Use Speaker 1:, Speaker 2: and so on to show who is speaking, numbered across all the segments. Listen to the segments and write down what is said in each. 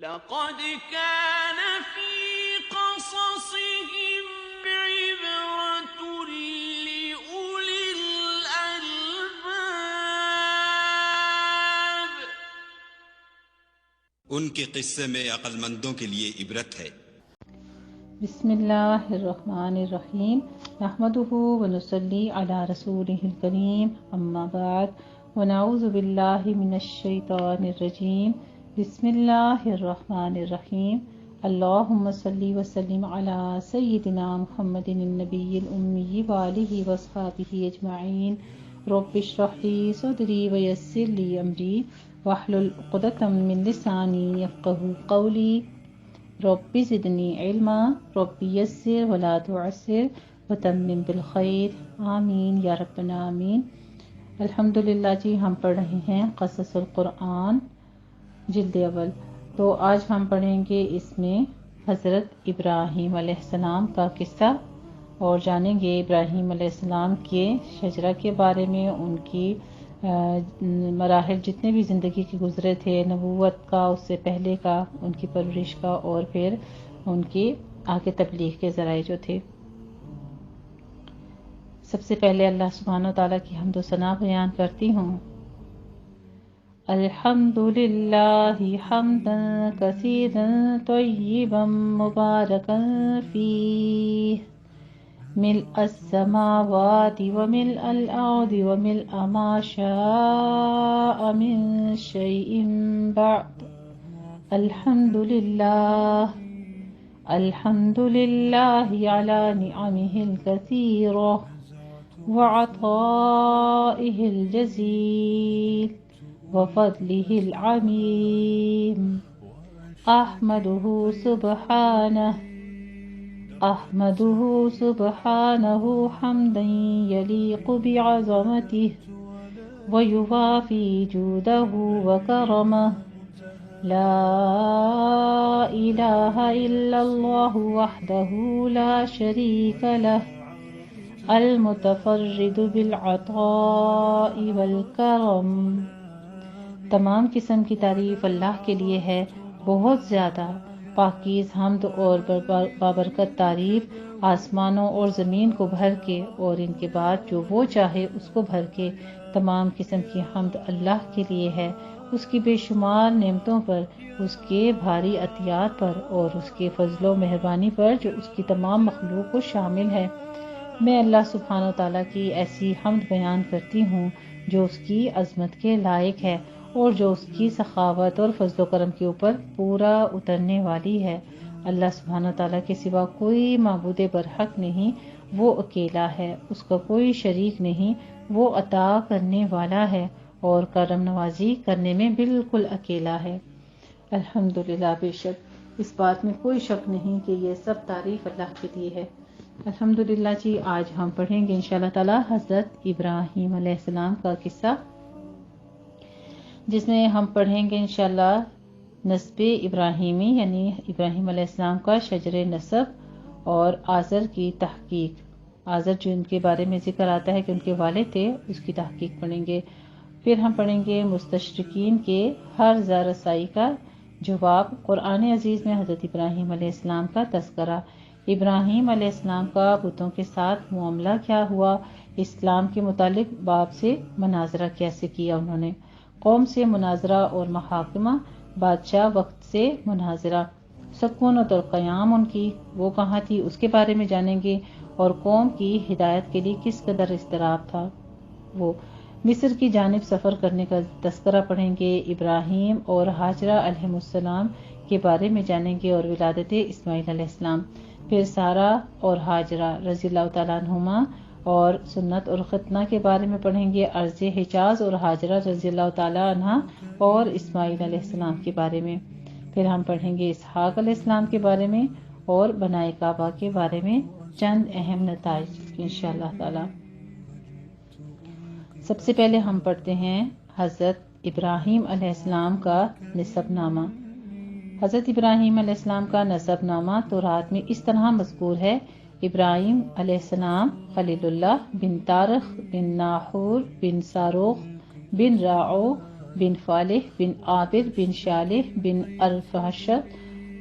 Speaker 1: لقد كان في قصصهم عبرة لأولي الألباب.
Speaker 2: ان کے قصے میں عقل مندوں کے لیے عبرت ہے۔
Speaker 3: بسم اللہ الرحمن الرحیم، نحمدہ ونصلی علی رسولہ الکریم، اما بعد، ونعوذ باللہ من الشیطان الرجیم، بسم اللہ الرحمن الرحیم، اللہم صلی وسلم علی سیدنا محمد النبی الامی وآلہ واصحابہ اجمعین، رب اشرح لی صدری ویسر لی امری واحلل عقدۃ من لسانی یفقہوا قولی، رب زدنی علما، رب یسر ولا تعسر وتمم بالخیر، آمین یا ربنا آمین۔ الحمدللہ جی، ہم پڑھ رہے ہیں قصص القرآن جلد اول۔ تو آج ہم پڑھیں گے اس میں حضرت ابراہیم علیہ السلام کا قصہ، اور جانیں گے ابراہیم علیہ السلام کے شجرہ کے بارے میں، ان کی مراحل جتنے بھی زندگی کے گزرے تھے، نبوت کا، اس سے پہلے کا، ان کی پرورش کا، اور پھر ان کی آگے تبلیغ کے ذرائع جو تھے۔ سب سے پہلے اللہ سبحانہ وتعالیٰ کی حمد و ثنا بیان کرتی ہوں۔ الحمدللہ حمدا کثیرا طیبا مبارکا فیہ، ملء السماوات وملء الأرض وملء ما شاء من شيء بعد، الحمد لله على نعمه الكثيرة وعطائه الجزيل وفضله العميم، أحمده سبحانه حمدا يليق بعظمته ويوافي جوده وكرمه، لا إله إلا الله وحده لا شريك له، المتفرد بالعطاء والكرم۔ تمام قسم کی تعریف اللہ کے لیے ہے، بہت زیادہ پاکیز حمد اور بابرکت تعریف آسمانوں اور زمین کو بھر کے، اور ان کے بعد جو وہ چاہے اس کو بھر کے۔ تمام قسم کی حمد اللہ کے لیے ہے، اس کی بے شمار نعمتوں پر، اس کے بھاری عطیات پر، اور اس کے فضل و مہربانی پر جو اس کی تمام مخلوق کو شامل ہے۔ میں اللہ سبحانہ وتعالیٰ کی ایسی حمد بیان کرتی ہوں جو اس کی عظمت کے لائق ہے، اور جو اس کی سخاوت اور فضل و کرم کے اوپر پورا اترنے والی ہے۔ اللہ سبحانہ وتعالیٰ کے سوا کوئی معبود برحق نہیں، وہ اکیلا ہے، اس کا کوئی شریک نہیں، وہ عطا کرنے والا ہے اور کرم نوازی کرنے میں بالکل اکیلا ہے۔ الحمدللہ، بے شک اس بات میں کوئی شک نہیں کہ یہ سب تعریف اللہ کے لیے ہے۔ الحمدللہ جی، آج ہم پڑھیں گے انشاءاللہ تعالی حضرت ابراہیم علیہ السلام کا قصہ، جس میں ہم پڑھیں گے انشاءاللہ نسب ابراہیمی، یعنی ابراہیم علیہ السلام کا شجر نسب، اور آزر کی تحقیق۔ آزر جو ان کے بارے میں ذکر آتا ہے کہ ان کے والد تھے، اس کی تحقیق پڑھیں گے۔ پھر ہم پڑھیں گے مستشرقین کے ہر رسائی کا جواب، قرآن عزیز میں حضرت ابراہیم علیہ السلام کا تذکرہ، ابراہیم علیہ السلام کا بتوں کے ساتھ معاملہ کیا ہوا، اسلام کے متعلق باپ سے مناظرہ کیسے کیا انہوں نے، قوم سے مناظرہ اور محاکمہ، بادشاہ وقت سے مناظرہ، سکونت اور قیام ان کی وہ کہاں تھی اس کے بارے میں جانیں گے، اور قوم کی ہدایت کے لیے کس قدر اضطراب تھا وہ۔ مصر کی جانب سفر کرنے کا تذکرہ پڑھیں گے، ابراہیم اور ہاجرہ علیہم السلام کے بارے میں جانیں گے، اور ولادت اسماعیل علیہ السلام۔ پھر سارہ اور ہاجرہ رضی اللہ تعالیٰ عنہما اور سنت اور ختنہ کے بارے میں پڑھیں گے، عرض حجاز اور ہاجرہ رضی اللہ تعالیٰ عنہ اور اسماعیل علیہ السلام کے بارے میں۔ پھر ہم پڑھیں گے اسحاق علیہ السلام کے بارے میں، اور بنائے کعبہ کے بارے میں چند اہم نتائج انشاءاللہ تعالی۔ سب سے پہلے ہم پڑھتے ہیں حضرت ابراہیم علیہ السلام کا نسب نامہ۔ حضرت ابراہیم علیہ السلام کا نسب نامہ تورات میں اس طرح مذکور ہے: ابراہیم علیہ السلام خلیل اللہ بن تارخ بن ناحور بن ساروخ بن راعو بن فالح بن عابد بن شالح بن ارفحشد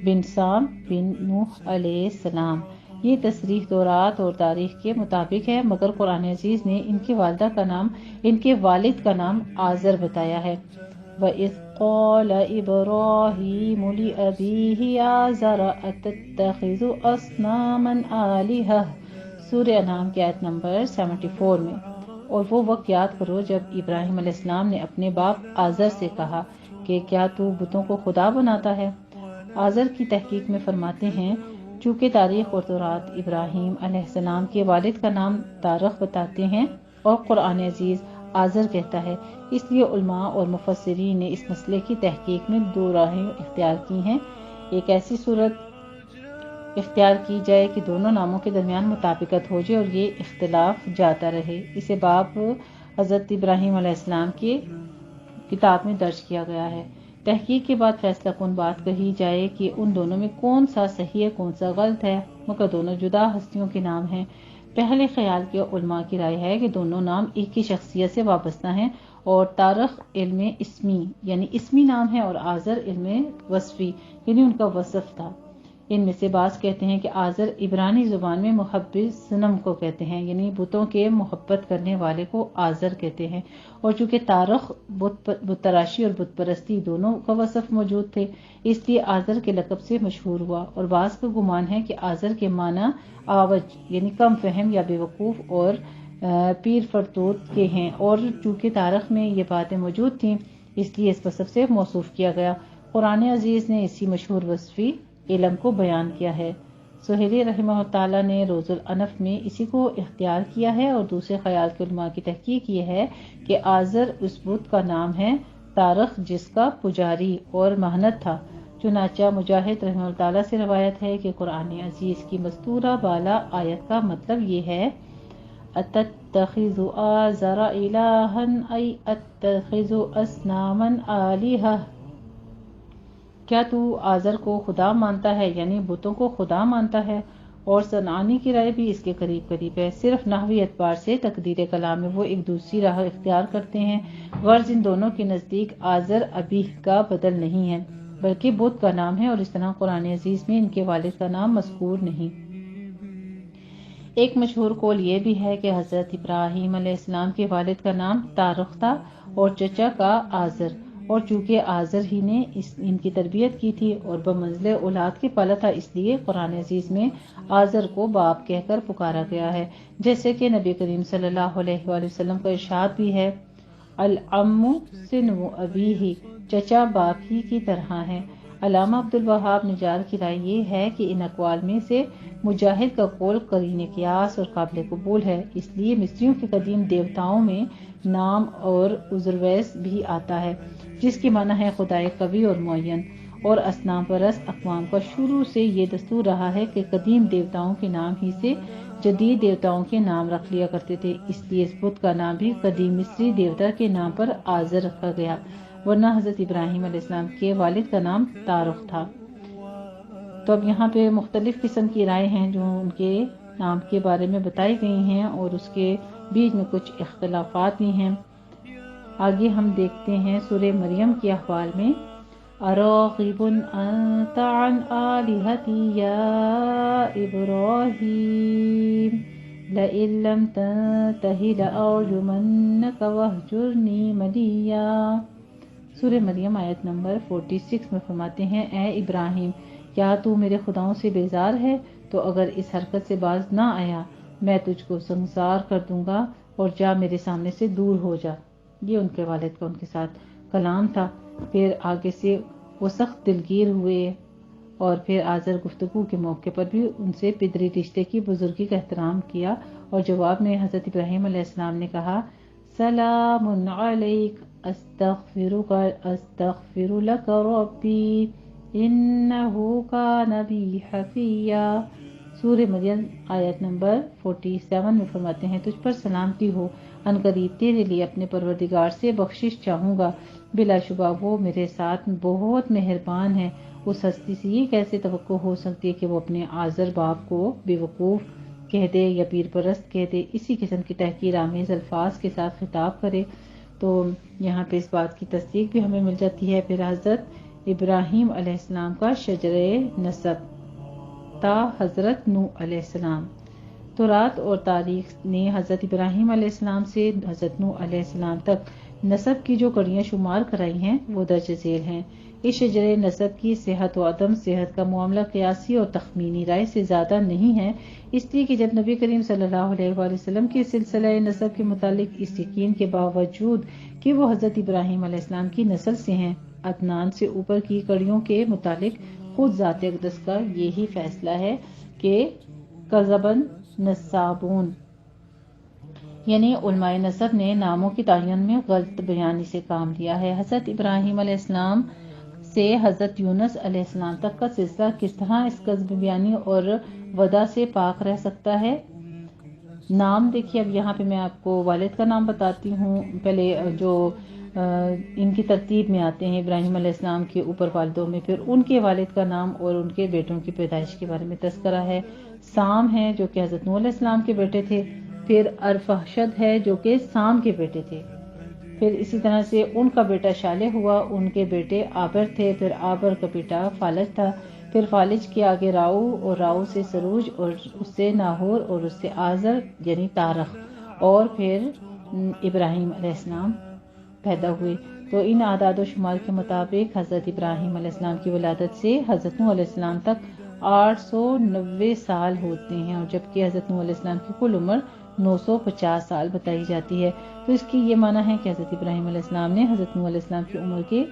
Speaker 3: بن سام بن نوح علیہ السلام۔ یہ تصریح تورات اور تاریخ کے مطابق ہے، مگر قرآن عزیز نے ان کی والدہ کا نام، ان کے والد کا نام آزر بتایا ہے۔ وَإِذْ قَالَ إِبْرَاهِيمُ لِأَبِيهِ آزَرَ أَتَتَّخِذُ أَصْنَامًا آلِهَةً، سورہ انعام کی آیت نمبر 74 میں۔ اور وہ وقت یاد کرو جب ابراہیم علیہ السلام نے اپنے باپ آزر سے کہا کہ کیا تو بتوں کو خدا بناتا ہے؟ آزر کی تحقیق میں فرماتے ہیں چونکہ تاریخ اور تورات ابراہیم علیہ السلام کے والد کا نام تارخ بتاتے ہیں اور قرآن عزیز آزر کہتا ہے، اس لیے علماء اور مفسرین نے اس مسئلے کی تحقیق میں دو راہیں اختیار کی ہیں۔ ایک ایسی صورت اختیار کی جائے کہ دونوں ناموں کے درمیان مطابقت ہو جائے اور یہ اختلاف جاتا رہے، اسے باب حضرت ابراہیم علیہ السلام کی کتاب میں درج کیا گیا ہے۔ تحقیق کے بعد فیصلہ کن بات کہی جائے کہ ان دونوں میں کون سا صحیح ہے کون سا غلط ہے، مگر دونوں جدا ہستیوں کے نام ہیں۔ پہلے خیال کے علماء کی رائے ہے کہ دونوں نام ایک ہی شخصیت سے وابستہ ہیں اور تارخ علم اسمی یعنی اسمی نام ہے اور آزر علم وصفی یعنی ان کا وصف تھا۔ ان میں سے بعض کہتے ہیں کہ آزر عبرانی زبان میں محب صنم کو کہتے ہیں، یعنی بتوں کے محبت کرنے والے کو آزر کہتے ہیں، اور چونکہ تارخ بت تراشی اور بت پرستی دونوں کا وصف موجود تھے اس لیے آزر کے لقب سے مشہور ہوا، اور بعض کا گمان ہے کہ آزر کے معنی آوج یعنی کم فہم یا بے وقوف اور پیر فرتوت کے ہیں، اور چونکہ تاریخ میں یہ باتیں موجود تھیں اس لیے اس وصف سے موصوف کیا گیا۔ قرآن عزیز نے اسی مشہور وصفی علم کو بیان کیا ہے۔ سہیلی رحمہ اللہ تعالیٰ نے روز الانف میں اسی کو اختیار کیا ہے، اور دوسرے خیال کے علماء کی تحقیق یہ ہے کہ آزر اس بت کا نام ہے تارخ جس کا پجاری اور مہنت تھا۔ چنانچہ مجاہد رحمہ اللہ تعالیٰ سے روایت ہے کہ قرآن عزیز کی مستورہ بالا آیت کا مطلب یہ ہے اتتخذ آزر الہًا ای اتخذ اصناما آلہہ، کیا تو آزر کو خدا مانتا ہے یعنی بتوں کو خدا مانتا ہے، اور صنعانی کی رائے بھی اس کے قریب قریب ہے۔ صرف نحوی اعتبار سے تقدیر کلام میں وہ ایک دوسری راہ اختیار کرتے ہیں، غرض ان دونوں کے نزدیک آزر ابیہ کا بدل نہیں ہے بلکہ بت کا نام ہے، اور اس طرح قرآن عزیز میں ان کے والد کا نام مذکور نہیں۔ ایک مشہور قول یہ بھی ہے کہ حضرت ابراہیم علیہ السلام کے والد کا نام تارخ تھا اور چچا کا آزر، اور چونکہ آزر ہی نے ان کی تربیت کی تھی اور بمنزلِ اولاد کے پالا تھا اس لیے قرآن عزیز میں آزر کو باپ کہہ کر پکارا گیا ہے، جیسے کہ نبی کریم صلی اللہ علیہ وآلہ وسلم کا ارشاد بھی ہے العم سنو ابیہ، چچا باپ ہی کی طرح ہے۔ علامہ عبد الوہاب نجار کی رائے یہ ہے کہ ان اقوال میں سے مجاہد کا قول قرین قیاس اور قابل قبول ہے، اس لیے مصریوں کے قدیم دیوتاؤں میں نام اور عزرویس بھی آتا ہے جس کی معنی ہے خدائے قوی اور معین، اور اصنام پرست اقوام کا شروع سے یہ دستور رہا ہے کہ قدیم دیوتاؤں کے نام ہی سے جدید دیوتاؤں کے نام رکھ لیا کرتے تھے، اس لیے اس بت کا نام بھی قدیم مصری دیوتا کے نام پر آزر رکھا گیا، ورنہ حضرت ابراہیم علیہ السلام کے والد کا نام تارخ تھا۔ تو اب یہاں پہ مختلف قسم کی رائے ہیں جو ان کے نام کے بارے میں بتائی گئی ہیں، اور اس کے بیچ میں کچھ اختلافات بھی ہیں۔ آگے ہم دیکھتے ہیں سورہ مریم کے احوال میں اراغب انت عن آلہتی یا ابراہیم لئن لم تنتہ لأرجمنک واہجرنی ملیا۔ سورہ مریم آیت نمبر 46 میں فرماتے ہیں اے ابراہیم کیا تو میرے خداؤں سے بیزار ہے؟ تو اگر اس حرکت سے باز نہ آیا میں تجھ کو سنسار کر دوں گا اور جا میرے سامنے سے دور ہو جا۔ یہ ان کے والد کا ان کے ساتھ کلام تھا۔ پھر آگے سے وہ سخت دلگیر ہوئے اور پھر آزر گفتگو کے موقع پر بھی ان سے پدری رشتے کی بزرگی کا احترام کیا، اور جواب میں حضرت ابراہیم علیہ السلام نے کہا سلام علیک استغفر لک ربی انہ کان بی حفیا۔ سورہ مریم آیت نمبر 47 میں فرماتے ہیں تجھ پر سلامتی ہو، ان قریب تیرے لیے اپنے پروردگار سے بخشش چاہوں گا، بلا شبہ وہ میرے ساتھ بہت مہربان ہے۔ اس ہستی سے یہ کیسے توقع ہو سکتی ہے کہ وہ اپنے آزر باپ کو بے وقوف کہہ دے یا پیر پرست کہہ دے، اسی قسم کی تحقیر آمیز الفاظ کے ساتھ خطاب کرے۔ تو یہاں پہ اس بات کی تصدیق بھی ہمیں مل جاتی ہے۔ پھر حضرت ابراہیم علیہ السلام کا شجرے نسب تا حضرت نوح علیہ السلام۔ تورات اور تاریخ نے حضرت ابراہیم علیہ السلام سے حضرت نوح علیہ السلام تک نسب کی جو کڑیاں شمار کرائی ہیں وہ درج ذیل ہیں۔ اس شجرے نسب کی صحت و عدم صحت کا معاملہ قیاسی اور تخمینی رائے سے زیادہ نہیں ہے، اس لیے کہ جب نبی کریم صلی اللہ علیہ وآلہ وسلم کے سلسلہ نسب کے متعلق اس یقین کے باوجود کہ وہ حضرت ابراہیم علیہ السلام کی نسل سے ہیں، عدنان سے اوپر کی کڑیوں کے متعلق خود ذات اقدس کا یہی فیصلہ ہے کہ کذبن نسابون، یعنی علماء نسب نے ناموں کی تعین میں غلط بیانی سے کام لیا ہے۔ حضرت ابراہیم علیہ السلام سے حضرت یونس علیہ السلام تک کا سلسلہ کس طرح اس کذب بیانی اور ودا سے پاک رہ سکتا ہے؟ نام دیکھیے، اب یہاں پہ میں آپ کو والد کا نام بتاتی ہوں۔ پہلے جو ان کی ترتیب میں آتے ہیں ابراہیم علیہ السلام کے اوپر والدوں میں، پھر ان کے والد کا نام اور ان کے بیٹوں کی پیدائش کے بارے میں تذکرہ ہے۔ سام ہے جو کہ حضرت نوح علیہ السلام کے بیٹے تھے، پھر ارفحشد ہے جو کہ سام کے بیٹے تھے، پھر اسی طرح سے ان کا بیٹا شالح ہوا، ان کے بیٹے آبر تھے، پھر آبر کا بیٹا فالج تھا، پھر فالج کے آگے راؤ، اور راؤ سے سروج، اور اس سے ناہور، اور اس سے آزر یعنی تارخ، اور پھر ابراہیم علیہ السلام پیدا ہوئے۔ تو ان اعداد و شمار کے مطابق حضرت ابراہیم علیہ السلام کی ولادت سے حضرت نوح علیہ السلام تک 890 سال ہوتے ہیں، اور جبکہ حضرت نوح علیہ السلام کی کل عمر 950 سال بتائی جاتی ہے۔ تو اس کی یہ معنی ہے کہ حضرت ابراہیم علیہ السلام نے حضرت نوح علیہ السلام کی عمر کے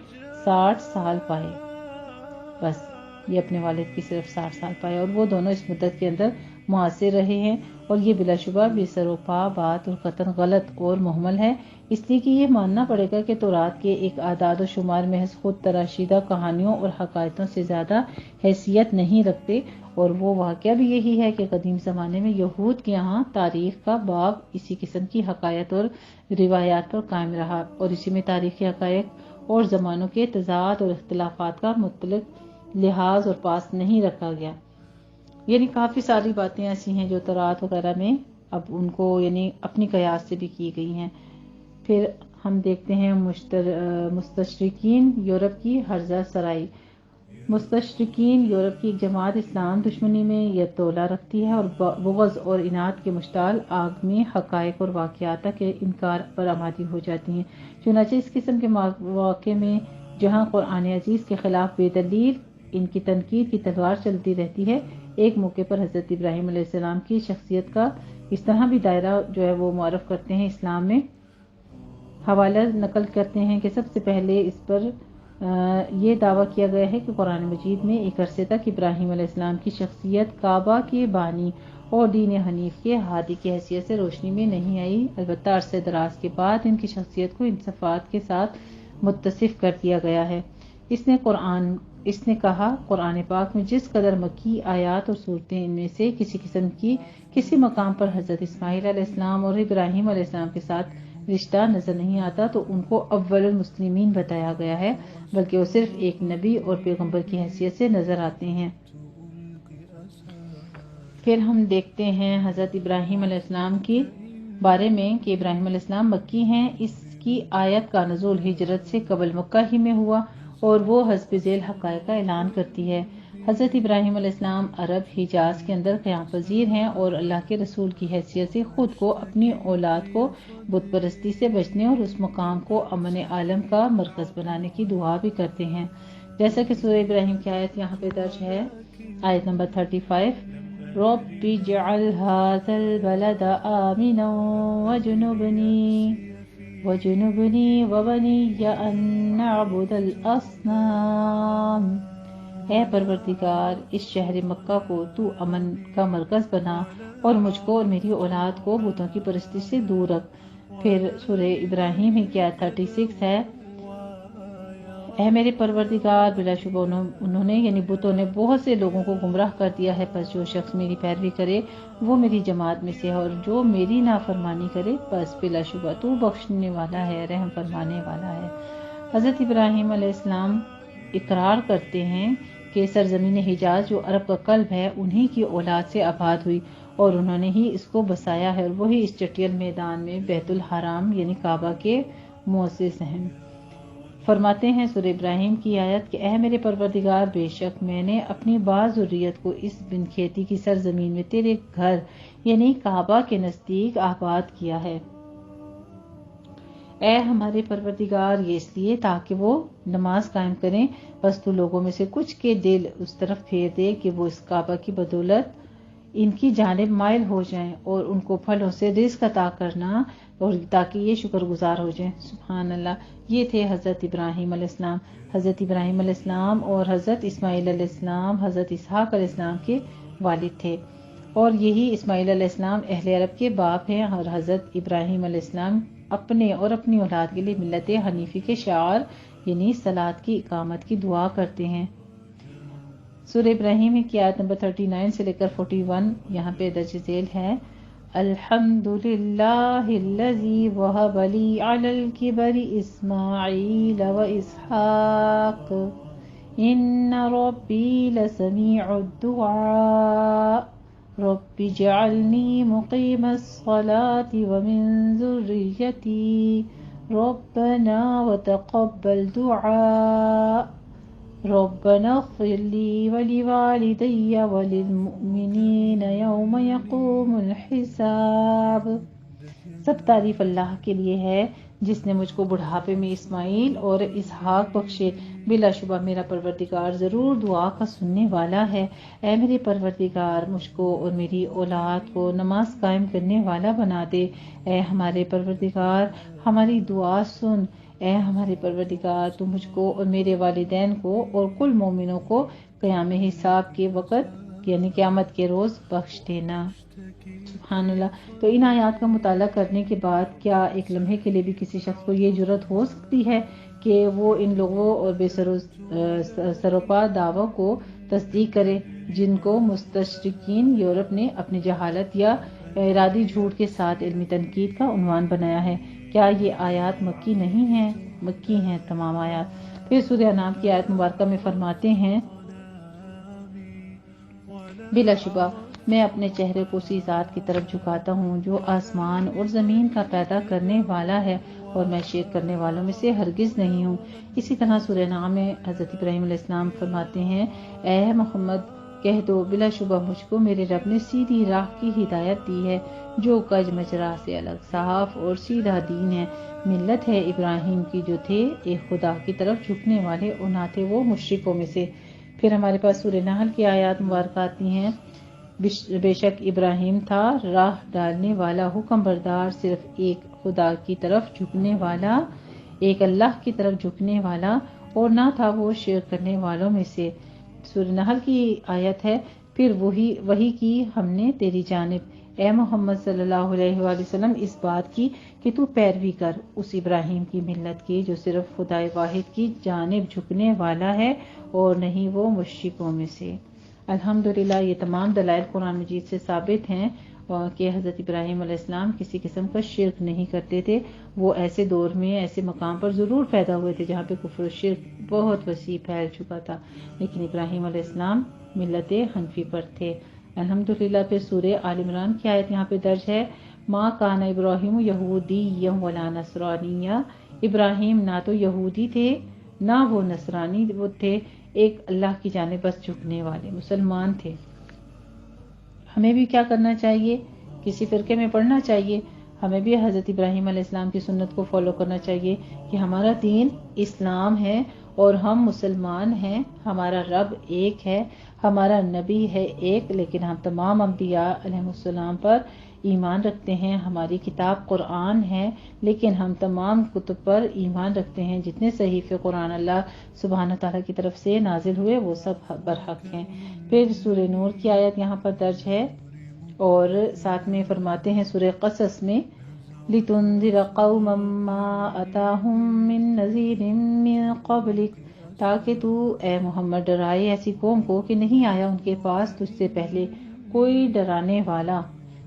Speaker 3: 60 سال پائے، بس یہ اپنے والد کی صرف 60 سال پائے، اور وہ دونوں اس مدت کے اندر معاصر رہے ہیں، اور یہ بلا شبہ بے سر و پا بات اور قطعاً غلط اور مہمل ہے، اس لیے کہ یہ ماننا پڑے گا کہ تورات کے ایک اعداد و شمار محض خود تراشیدہ کہانیوں اور حقائقوں سے زیادہ حیثیت نہیں رکھتے، اور وہ واقعہ بھی یہی ہے کہ قدیم زمانے میں یہود کے یہاں تاریخ کا باب اسی قسم کی حقائق اور روایات پر قائم رہا، اور اسی میں تاریخی حقائق اور زمانوں کے تضاد اور اختلافات کا مطلق لحاظ اور پاس نہیں رکھا گیا۔ یعنی کافی ساری باتیں ایسی ہیں جو تورات وغیرہ میں اب ان کو یعنی اپنی قیاس سے بھی کی گئی ہیں۔ پھر ہم دیکھتے ہیں مستشرقین یورپ کی ہرزہ سرائی۔ مستشرقین یورپ کی ایک جماعت اسلام دشمنی میں یہ تولہ رکھتی ہے، اور بغض اور اناد کے مشتعل آگ میں حقائق اور واقعات کے انکار پر آمادی ہو جاتی ہیں۔ چنانچہ اس قسم کے مواقع میں جہاں قرآن عزیز کے خلاف بے دلیل ان کی تنقید کی تلوار چلتی رہتی ہے، ایک موقع پر حضرت ابراہیم علیہ السلام کی شخصیت کا اس طرح بھی دائرہ جو ہے وہ معرف کرتے ہیں اسلام میں، حوالہ نقل کرتے ہیں کہ سب سے پہلے اس پر یہ دعویٰ کیا گیا ہے کہ قرآن مجید میں ایک عرصے تک ابراہیم علیہ السلام کی شخصیت کعبہ کے بانی اور دین حنیف کے ہادی کی حیثیت سے روشنی میں نہیں آئی، البتہ عرصے دراز کے بعد ان کی شخصیت کو ان صفات کے ساتھ متصف کر دیا گیا ہے۔ اس نے کہا قرآن پاک میں جس قدر مکی آیات اور صورتیں ان میں سے کسی قسم کی کسی مقام پر حضرت اسماعیل علیہ السلام اور ابراہیم علیہ السلام کے ساتھ رشتہ نظر نہیں آتا تو ان کو اول المسلمین بتایا گیا ہے، بلکہ وہ صرف ایک نبی اور پیغمبر کی حیثیت سے نظر آتے ہیں۔ پھر ہم دیکھتے ہیں حضرت ابراہیم علیہ السلام کے بارے میں کہ ابراہیم علیہ السلام مکی ہیں۔ اس کی آیت کا نزول ہجرت سے قبل مکہ ہی میں ہوا، اور وہ حسب ذیل حقائق کا اعلان کرتی ہے۔ حضرت ابراہیم علیہ السلام عرب حجاز کے اندر قیام پذیر ہیں، اور اللہ کے رسول کی حیثیت سے خود کو اپنی اولاد کو بت پرستی سے بچنے اور اس مقام کو امن عالم کا مرکز بنانے کی دعا بھی کرتے ہیں، جیسا کہ سورہ ابراہیم کی آیت یہاں پہ درج ہے، آیت نمبر 35، رَبِّ اجْعَلْ هَٰذَا الْبَلَدَ آمِنًا وَجُنُبْنِي وَبَنِيَّ أَن نَّعْبُدَ الْأَصْنَامَ۔ اے پروردگار، اس شہر مکہ کو تو امن کا مرکز بنا، اور مجھ کو اور میری اولاد کو بتوں کی پرستی سے دور رکھ۔ پھر سورہ ابراہیم کی آیت 36 ہے، اے میرے پروردگار، بلا شبہ انہوں نے یعنی بتوں نے بہت سے لوگوں کو گمراہ کر دیا ہے، پس جو شخص میری پیروی کرے وہ میری جماعت میں سے ہے، اور جو میری نافرمانی کرے پس بلا شبہ تو بخشنے والا ہے، رحم فرمانے والا ہے۔ حضرت ابراہیم علیہ السلام اقرار کرتے ہیں کہ سرزمین حجاز جو عرب کا قلب ہے انہی کی اولاد سے آباد ہوئی، اور انہوں نے ہی اس کو بسایا ہے، اور وہی اس چٹیل میدان میں بیت الحرام یعنی کعبہ کے مؤسس ہیں۔ فرماتے ہیں سورہ ابراہیم کی آیت کہ اے میرے پروردگار، بے شک میں نے اپنی بعض ذریت کو اس بن کھیتی کی سرزمین میں تیرے گھر یعنی کعبہ کے نزدیک آباد کیا ہے۔ اے ہمارے پروردگار، یہ اس لیے تاکہ وہ نماز قائم کریں، بس تو لوگوں میں سے کچھ کے دل اس طرف پھیر دے کہ وہ اس کعبہ کی بدولت ان کی جانب مائل ہو جائیں اور ان کو پھلوں سے رزق عطا کرنا، اور تاکہ یہ شکر گزار ہو جائیں۔ سبحان اللہ۔ یہ تھے حضرت ابراہیم علیہ السلام۔ حضرت ابراہیم علیہ السلام اور حضرت اسماعیل علیہ السلام حضرت اسحاق علیہ السلام کے والد تھے، اور یہی اسماعیل علیہ السلام اہل عرب کے باپ ہیں، اور حضرت ابراہیم علیہ السلام اپنے اور اپنی اولاد کے لیے ملت حنیفی کے شعار یعنی صلاۃ کی اقامت کی دعا کرتے ہیں۔ سورہ ابراہیم کی آیت نمبر 39 سے لے کر 41 یہاں پہ درج ذیل ہے۔ الحمدللہ الذی وہب لی علی الکبر اسماعیل و اسحاق ان ربی لسمیع الدعاء رب اجعلنی مقیم الصلاة ومن ذریتی ربنا وتقبل دعاء ربنا اغفر لی ولوالدی وللمؤمنین یوم یقوم الحساب۔ سب تعریف اللہ کے لیے ہے جس نے مجھ کو بڑھاپے میں اسماعیل اور اسحاق بخشے، بلا شبہ میرا پروردگار ضرور دعا کا سننے والا ہے۔ اے میرے پروردگار، مجھ کو اور میری اولاد کو نماز قائم کرنے والا بنا دے۔ اے ہمارے پروردگار، ہماری دعا سن۔ اے ہمارے پروردگار، تو مجھ کو اور میرے والدین کو اور کل مومنوں کو قیام حساب کے وقت یعنی قیامت کے روز بخش دینا۔ سبحان اللہ۔ تو ان آیات کا مطالعہ کرنے کے بعد کیا ایک لمحے کے لیے بھی کسی شخص کو یہ جرت ہو سکتی ہے کہ وہ ان لوگوں اور بے سروپا دعووں کو تصدیق کرے جن کو مستشرقین یورپ نے اپنی جہالت یا ارادی جھوٹ کے ساتھ علمی تنقید کا عنوان بنایا ہے؟ کیا یہ آیات مکی نہیں ہیں؟ مکی ہیں تمام آیات۔ پھر سورہ انعام کی آیت مبارکہ میں فرماتے ہیں بلا شبہ میں اپنے چہرے کو اسی ذات کی طرف جھکاتا ہوں جو آسمان اور زمین کا پیدا کرنے والا ہے، اور میں شرک کرنے والوں میں سے ہرگز نہیں ہوں۔ اسی طرح سورہ انعام میں حضرت ابراہیم علیہ السلام فرماتے ہیں اے محمد کہہ دو بلا شبہ مجھ کو میرے رب نے سیدھی راہ کی ہدایت دی ہے جو کج مجرا سے الگ صاف اور سیدھا دین ہے، ملت ہے ابراہیم کی جو تھے ایک خدا کی طرف جھکنے والے اور نہ تھے وہ مشرکوں میں سے۔ پھر ہمارے پاس سورہ نحل کی آیات مبارکہ آتی ہیں بے شک ابراہیم تھا راہ ڈالنے والا، حکم بردار، صرف ایک خدا کی طرف جھکنے والا، ایک اللہ کی طرف جھکنے والا، اور نہ تھا وہ شرک کرنے والوں میں سے۔ سورہ نحل کی آیت ہے پھر وہی کی ہم نے تیری جانب اے محمد صلی اللہ علیہ وآلہ وسلم اس بات کی کہ تو پیروی کر اس ابراہیم کی ملت کی جو صرف خدا واحد کی جانب جھکنے والا ہے اور نہیں وہ مشرکوں میں سے۔ الحمدللہ یہ تمام دلائل قرآن مجید سے ثابت ہیں کہ حضرت ابراہیم علیہ السلام کسی قسم کا شرک نہیں کرتے تھے۔ وہ ایسے دور میں ایسے مقام پر ضرور پیدا ہوئے تھے جہاں پہ کفر و شرک بہت وسیع پھیل چکا تھا، لیکن ابراہیم علیہ السلام ملت حنفی پر تھے۔ الحمدللہ۔ پھر سورہ آل عمران کی آیت یہاں پہ درج ہے ما کان ابراہیم یہودی ولا نصرانی، ابراہیم نہ تو یہودی تھے نہ وہ نصرانی، وہ تھے ایک اللہ کی جانب بس جھکنے والے مسلمان تھے۔ ہمیں بھی کیا کرنا چاہیے؟ کسی فرقے میں پڑھنا چاہیے؟ ہمیں بھی حضرت ابراہیم علیہ السلام کی سنت کو فالو کرنا چاہیے کہ ہمارا دین اسلام ہے اور ہم مسلمان ہیں، ہمارا رب ایک ہے، ہمارا نبی ہے ایک، لیکن ہم تمام انبیاء علیہ السلام پر ایمان رکھتے ہیں۔ ہماری کتاب قرآن ہے لیکن ہم تمام کتب پر ایمان رکھتے ہیں، جتنے صحیفے قرآن اللہ سبحانہ تعالیٰ کی طرف سے نازل ہوئے وہ سب برحق ہیں۔ پھر سورہ نور کی آیت یہاں پر درج ہے اور ساتھ میں فرماتے ہیں سورہ قصص میں لِتُنذِرَ قَوْمًا مَّا أَتَاهُم مِّن نَّذِيرٍ مِّن قَبْلِكَ، تاکہ تو اے محمد ڈرائے ایسی قوم کو کہ نہیں آیا ان کے پاس تجھ سے پہلے کوئی ڈرانے والا۔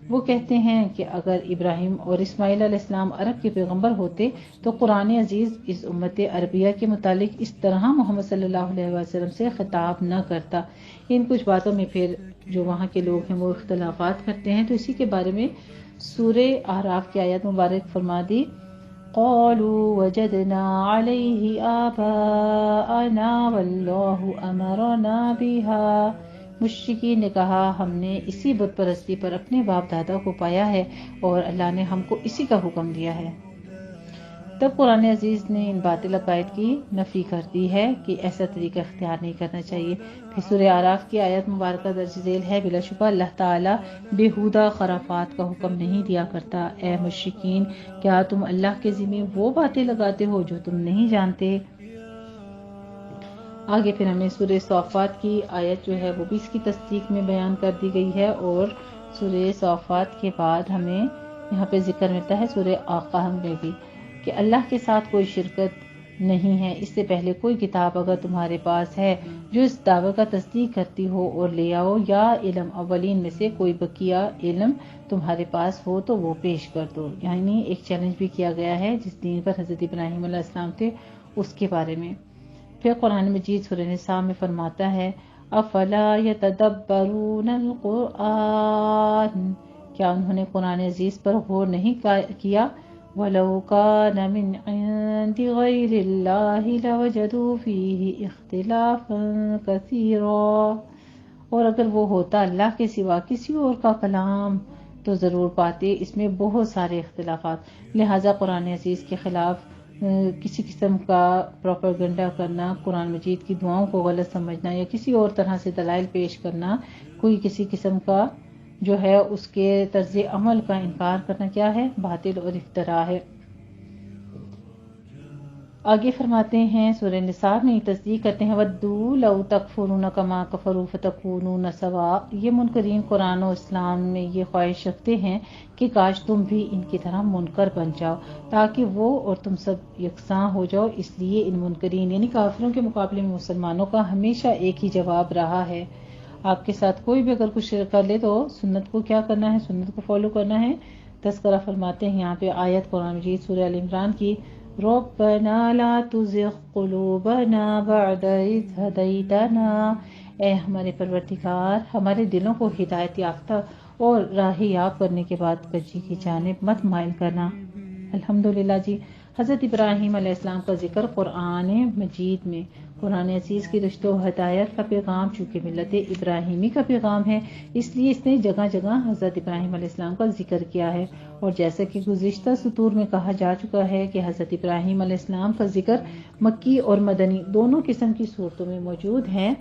Speaker 3: وہ کہتے ہیں کہ اگر ابراہیم اور اسماعیل علیہ السلام عرب کے پیغمبر ہوتے تو قرآن عزیز اس امت عربیہ کے متعلق اس طرح محمد صلی اللہ علیہ وسلم سے خطاب نہ کرتا۔ ان کچھ باتوں میں پھر جو وہاں کے لوگ ہیں وہ اختلافات کرتے ہیں، تو اسی کے بارے میں سورہ اعراف کی آیت مبارک فرما دی قالوا وجدنا عليه آباءنا والله أمرنا بها، مشرکین نے کہا ہم نے اسی بت پرستی پر اپنے باپ دادا کو پایا ہے اور اللہ نے ہم کو اسی کا حکم دیا ہے۔ تب قرآن عزیز نے ان باطل عقائد کی نفی کر دی ہے کہ ایسا طریقہ اختیار نہیں کرنا چاہیے۔ پھر سورہ اعراف کی آیت مبارکہ درج ذیل ہے، بلا شبہ اللہ تعالیٰ بےہودہ خرافات کا حکم نہیں دیا کرتا۔ اے مشرکین، کیا تم اللہ کے ذمہ وہ باتیں لگاتے ہو جو تم نہیں جانتے؟ آگے پھر ہمیں سورہ صافات کی آیت جو ہے وہ بھی اس کی تصدیق میں بیان کر دی گئی ہے، اور سورہ صافات کے بعد ہمیں یہاں پہ ذکر ملتا ہے سورہ آقاہ میں بھی کہ اللہ کے ساتھ کوئی شرکت نہیں ہے۔ اس سے پہلے کوئی کتاب اگر تمہارے پاس ہے جو اس دعوے کا تصدیق کرتی ہو اور لے آؤ، یا علم اولین میں سے کوئی بقیہ علم تمہارے پاس ہو تو وہ پیش کر دو۔ یعنی ایک چیلنج بھی کیا گیا ہے جس دین پر حضرت ابراہیم علیہ السلام تھے اس کے بارے میں۔ پھر قرآن مجید سورہ نساء میں فرماتا ہے افلا یتدبرون القرآن، کیا انہوں نے قرآن عزیز پر غور نہیں کیا؟ وَلَوْ كَانَ مِنْ عِنْدِ غَيْرِ اللَّهِ لَوَجَدُوا فِيهِ اخْتِلَافًا كَثِيرًا، اور اگر وہ ہوتا اللہ کے سوا کسی اور کا کلام تو ضرور پاتے اس میں بہت سارے اختلافات۔ لہٰذا قرآن عزیز کے خلاف کسی قسم کا پروپیگنڈا کرنا، قرآن مجید کی دعاؤں کو غلط سمجھنا یا کسی اور طرح سے دلائل پیش کرنا، کوئی کسی قسم کا جو ہے اس کے طرز عمل کا انکار کرنا کیا ہے؟ باطل اور افتراء ہے۔ آگے فرماتے ہیں سورہ نساء میں تصدیق کرتے ہیں وَدُّوا لَوْ تَكْفُرُونَ كَمَا كَفَرُوا فَتَكُونُونَ سَوَاءً، یہ منکرین قرآن و اسلام میں یہ خواہش رکھتے ہیں کہ کاش تم بھی ان کی طرح منکر بن جاؤ تاکہ وہ اور تم سب یکساں ہو جاؤ۔ اس لیے ان منکرین یعنی کافروں کے مقابلے میں مسلمانوں کا ہمیشہ ایک ہی جواب رہا ہے، آپ کے ساتھ کوئی بھی اگر کچھ شرک کر لے تو سنت کو کیا کرنا ہے؟ سنت کو فالو کرنا ہے۔ تذکرہ فرماتے ہیں یہاں پہ آیت قرآن مجید سورہ ال عمران کی رَبَّنَا لَا تُزِغْ قُلُوبَنَا بَعْدَ إِذْ هَدَيْتَنَا، اے ہمارے پروردگار ہمارے دلوں کو ہدایت یافتہ اور راہ یاب کرنے کے بعد کجی کی جانب مت مائل کرنا۔ الحمدللہ جی، حضرت ابراہیم علیہ السلام کا ذکر قرآن مجید میں، قرآن عزیز کی رشد و ہدایت کا پیغام چونکہ ملت ابراہیمی کا پیغام ہے، اس لیے اس نے جگہ جگہ حضرت ابراہیم علیہ السلام کا ذکر کیا ہے، اور جیسا کہ گزشتہ سطور میں کہا جا چکا ہے کہ حضرت ابراہیم علیہ السلام کا ذکر مکی اور مدنی دونوں قسم کی صورتوں میں موجود ہے۔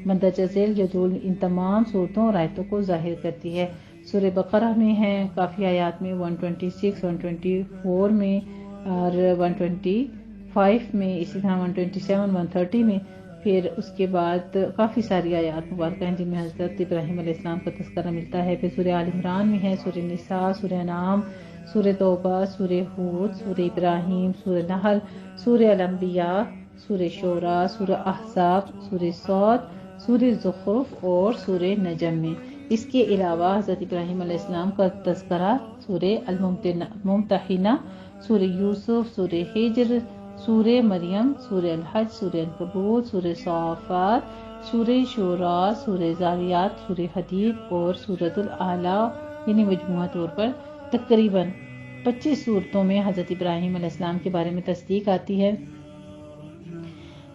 Speaker 3: مندرجہ ذیل جدول ان تمام صورتوں اور آیتوں کو ظاہر کرتی ہے۔ سورہ بقرہ میں ہے کافی آیات میں، 126 124 میں اور 125 میں، اسی طرح 127 130 میں، پھر اس کے بعد کافی ساری آیات مبارکہ ہیں جن میں حضرت ابراہیم علیہ السلام کا تذکرہ ملتا ہے۔ پھر سورہ آل عمران میں ہے، سورہ نساء، سورہ انعام، سورہ توبہ، سورہ ہود، سورہ ابراہیم، سورہ نحل، سورہ الانبیاء، سورہ شعراء، سورہ احزاب، سورہ صاد، سورہ زخرف اور سورہ نجم میں۔ اس کے علاوہ حضرت ابراہیم علیہ السلام کا تذکرہ سورہ الممتحنہ، سورہ یوسف، سورہ ہجر، سورہ مریم، سورہ الحج، سورہ عنکبوت، سورہ صافات، سورہ شعراء، سورہ زاریات، سورہ حدید اور سورۃ الاعلی، یعنی مجموعہ طور پر تقریباً 25 صورتوں میں حضرت ابراہیم علیہ السلام کے بارے میں تصدیق آتی ہے۔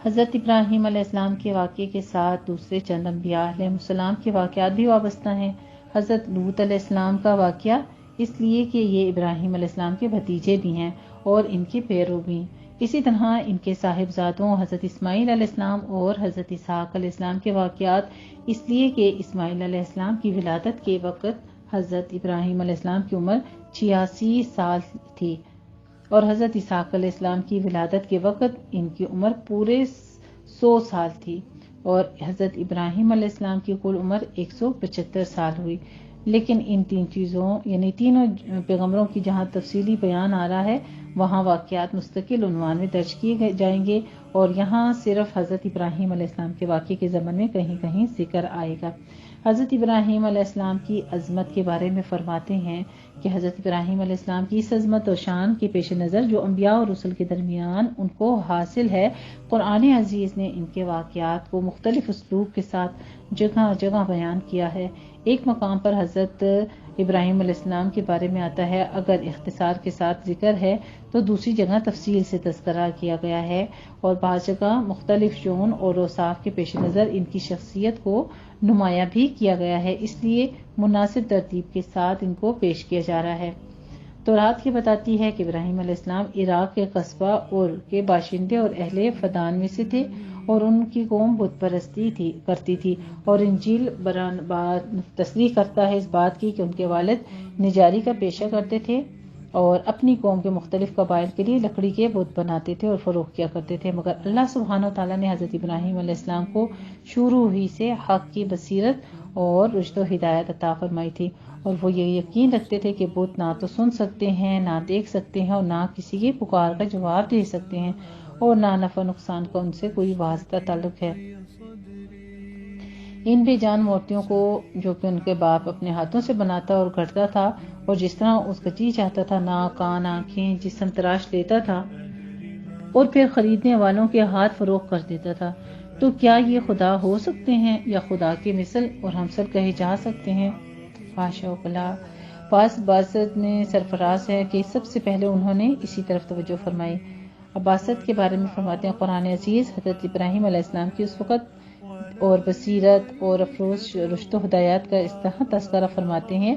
Speaker 3: حضرت ابراہیم علیہ السلام کے واقعے کے ساتھ دوسرے چند انبیاء علیہ السلام کے واقعات بھی وابستہ ہیں۔ حضرت لوط علیہ السلام کا واقعہ اس لیے کہ یہ ابراہیم علیہ السلام کے بھتیجے بھی ہیں اور ان کے پیرو بھی۔ اسی طرح ان کے صاحبزادوں حضرت اسماعیل علیہ السلام اور حضرت اسحاق علیہ السلام کے واقعات اس لیے کہ اسماعیل علیہ السلام کی ولادت کے وقت حضرت ابراہیم علیہ السلام کی عمر 86 سال تھی، اور حضرت اسحاق علیہ السلام کی ولادت کے وقت ان کی عمر پورے 100 سال تھی، اور حضرت ابراہیم علیہ السلام کی کل عمر 175 سال ہوئی۔ لیکن ان تین چیزوں یعنی تینوں پیغمبروں کی جہاں تفصیلی بیان آ رہا ہے وہاں واقعات مستقل عنوان میں درج کیے جائیں گے، اور یہاں صرف حضرت ابراہیم علیہ السلام کے واقعے کے ضمن میں کہیں کہیں ذکر آئے گا۔ حضرت ابراہیم علیہ السلام کی عظمت کے بارے میں فرماتے ہیں کہ حضرت ابراہیم علیہ السلام کی اس عظمت و شان کے پیش نظر جو انبیاء اور رسل کے درمیان ان کو حاصل ہے، قرآن عزیز نے ان کے واقعات کو مختلف اسلوب کے ساتھ جگہ جگہ بیان کیا ہے۔ ایک مقام پر حضرت ابراہیم علیہ السلام کے بارے میں آتا ہے، اگر اختصار کے ساتھ ذکر ہے تو دوسری جگہ تفصیل سے تذکرہ کیا گیا ہے، اور بعض جگہ مختلف شؤون اور اوصاف کے پیش نظر ان کی شخصیت کو نمایاں بھی کیا گیا ہے، اس لیے مناسب ترتیب کے ساتھ ان کو پیش کیا جا رہا ہے۔ تورات یہ بتاتی ہے کہ ابراہیم علیہ السلام عراق کے قصبہ اور کے باشندے اور اہل فدان میں سے تھے، اور ان کی قوم بت پرستی کرتی تھی، اور انجیل تصریح کرتا ہے اس بات کی کہ ان کے والد نجاری کا پیشہ کرتے تھے اور اپنی قوم کے مختلف قبائل کے لیے لکڑی کے بت بناتے تھے اور فروخت کیا کرتے تھے، مگر اللہ سبحانہ و تعالیٰ نے حضرت ابراہیم علیہ السلام کو شروع ہی سے حق کی بصیرت اور رشد و ہدایت عطا فرمائی تھی، اور وہ یہ یقین رکھتے تھے کہ بت نہ تو سن سکتے ہیں، نہ دیکھ سکتے ہیں، اور نہ کسی کی پکار کا جواب دے سکتے ہیں، اور نہ نفع نقصان کا ان سے کوئی واسطہ تعلق ہے۔ ان بے جان مورتیوں کو جو کہ ان کے باپ اپنے ہاتھوں سے بناتا اور گھڑتا تھا، اور جس طرح اس کا جی چاہتا تھا ناک، کان، آنکھیں، جسم تراش لیتا تھا اور پھر خریدنے والوں کے ہاتھ فروخت کر دیتا تھا، تو کیا یہ خدا ہو سکتے ہیں یا خدا کی مثل اور ہمسر کہے جا سکتے ہیں؟ حاشا وکلا۔ پاس باسط نے سرفراز ہے کہ سب سے پہلے انہوں نے اسی طرف توجہ فرمائی۔ عباست کے بارے میں فرماتے ہیں قرآن عزیز، حضرت ابراہیم علیہ السلام کی اس وقت اور بصیرت اور افروز رشد و ہدایات کا اس طرح تذکرہ فرماتے ہیں،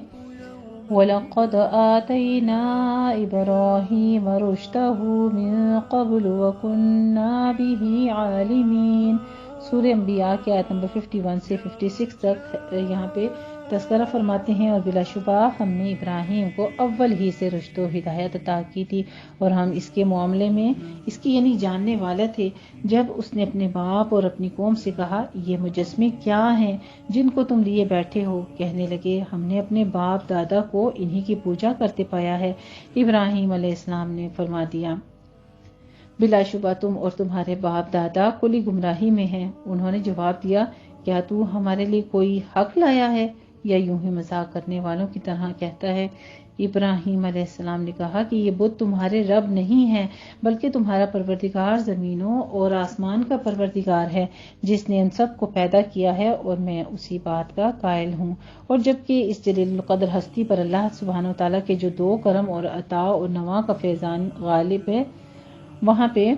Speaker 3: وَلَقَدْ آتَيْنَا إِبْرَاهِيمَ رُشْدَهُ مِن قَبْلُ وَكُنَّا بِهِ عَالِمِينَ۔ سورہ انبیاء کے آیت نمبر 51 سے 56 تک یہاں پہ تذکرہ فرماتے ہیں، اور بلا شبہ ہم نے ابراہیم کو اول ہی سے رشد و ہدایت عطا کی تھی، اور ہم اس کے معاملے میں اس کی یعنی جاننے والا تھے۔ جب اس نے اپنے باپ اور اپنی قوم سے کہا، یہ مجسمے کیا ہیں جن کو تم لیے بیٹھے ہو؟ کہنے لگے، ہم نے اپنے باپ دادا کو انہی کی پوجا کرتے پایا ہے۔ ابراہیم علیہ السلام نے فرما دیا، بلا شبہ تم اور تمہارے باپ دادا کلی گمراہی میں ہیں۔ انہوں نے جواب دیا، کیا تو ہمارے لیے کوئی حق لایا ہے یا یوں ہی مذاق کرنے والوں کی طرح کہتا ہے؟ ابراہیم علیہ السلام نے کہا کہ یہ بت تمہارے رب نہیں ہیں، بلکہ تمہارا پروردگار زمینوں اور آسمان کا پروردگار ہے، جس نے ان سب کو پیدا کیا ہے، اور میں اسی بات کا قائل ہوں۔ اور جبکہ اس جلیل القدر ہستی پر اللہ سبحانہ و تعالیٰ کے جو دو کرم اور عطا اور نواں کا فیضان غالب ہے، وہاں پہ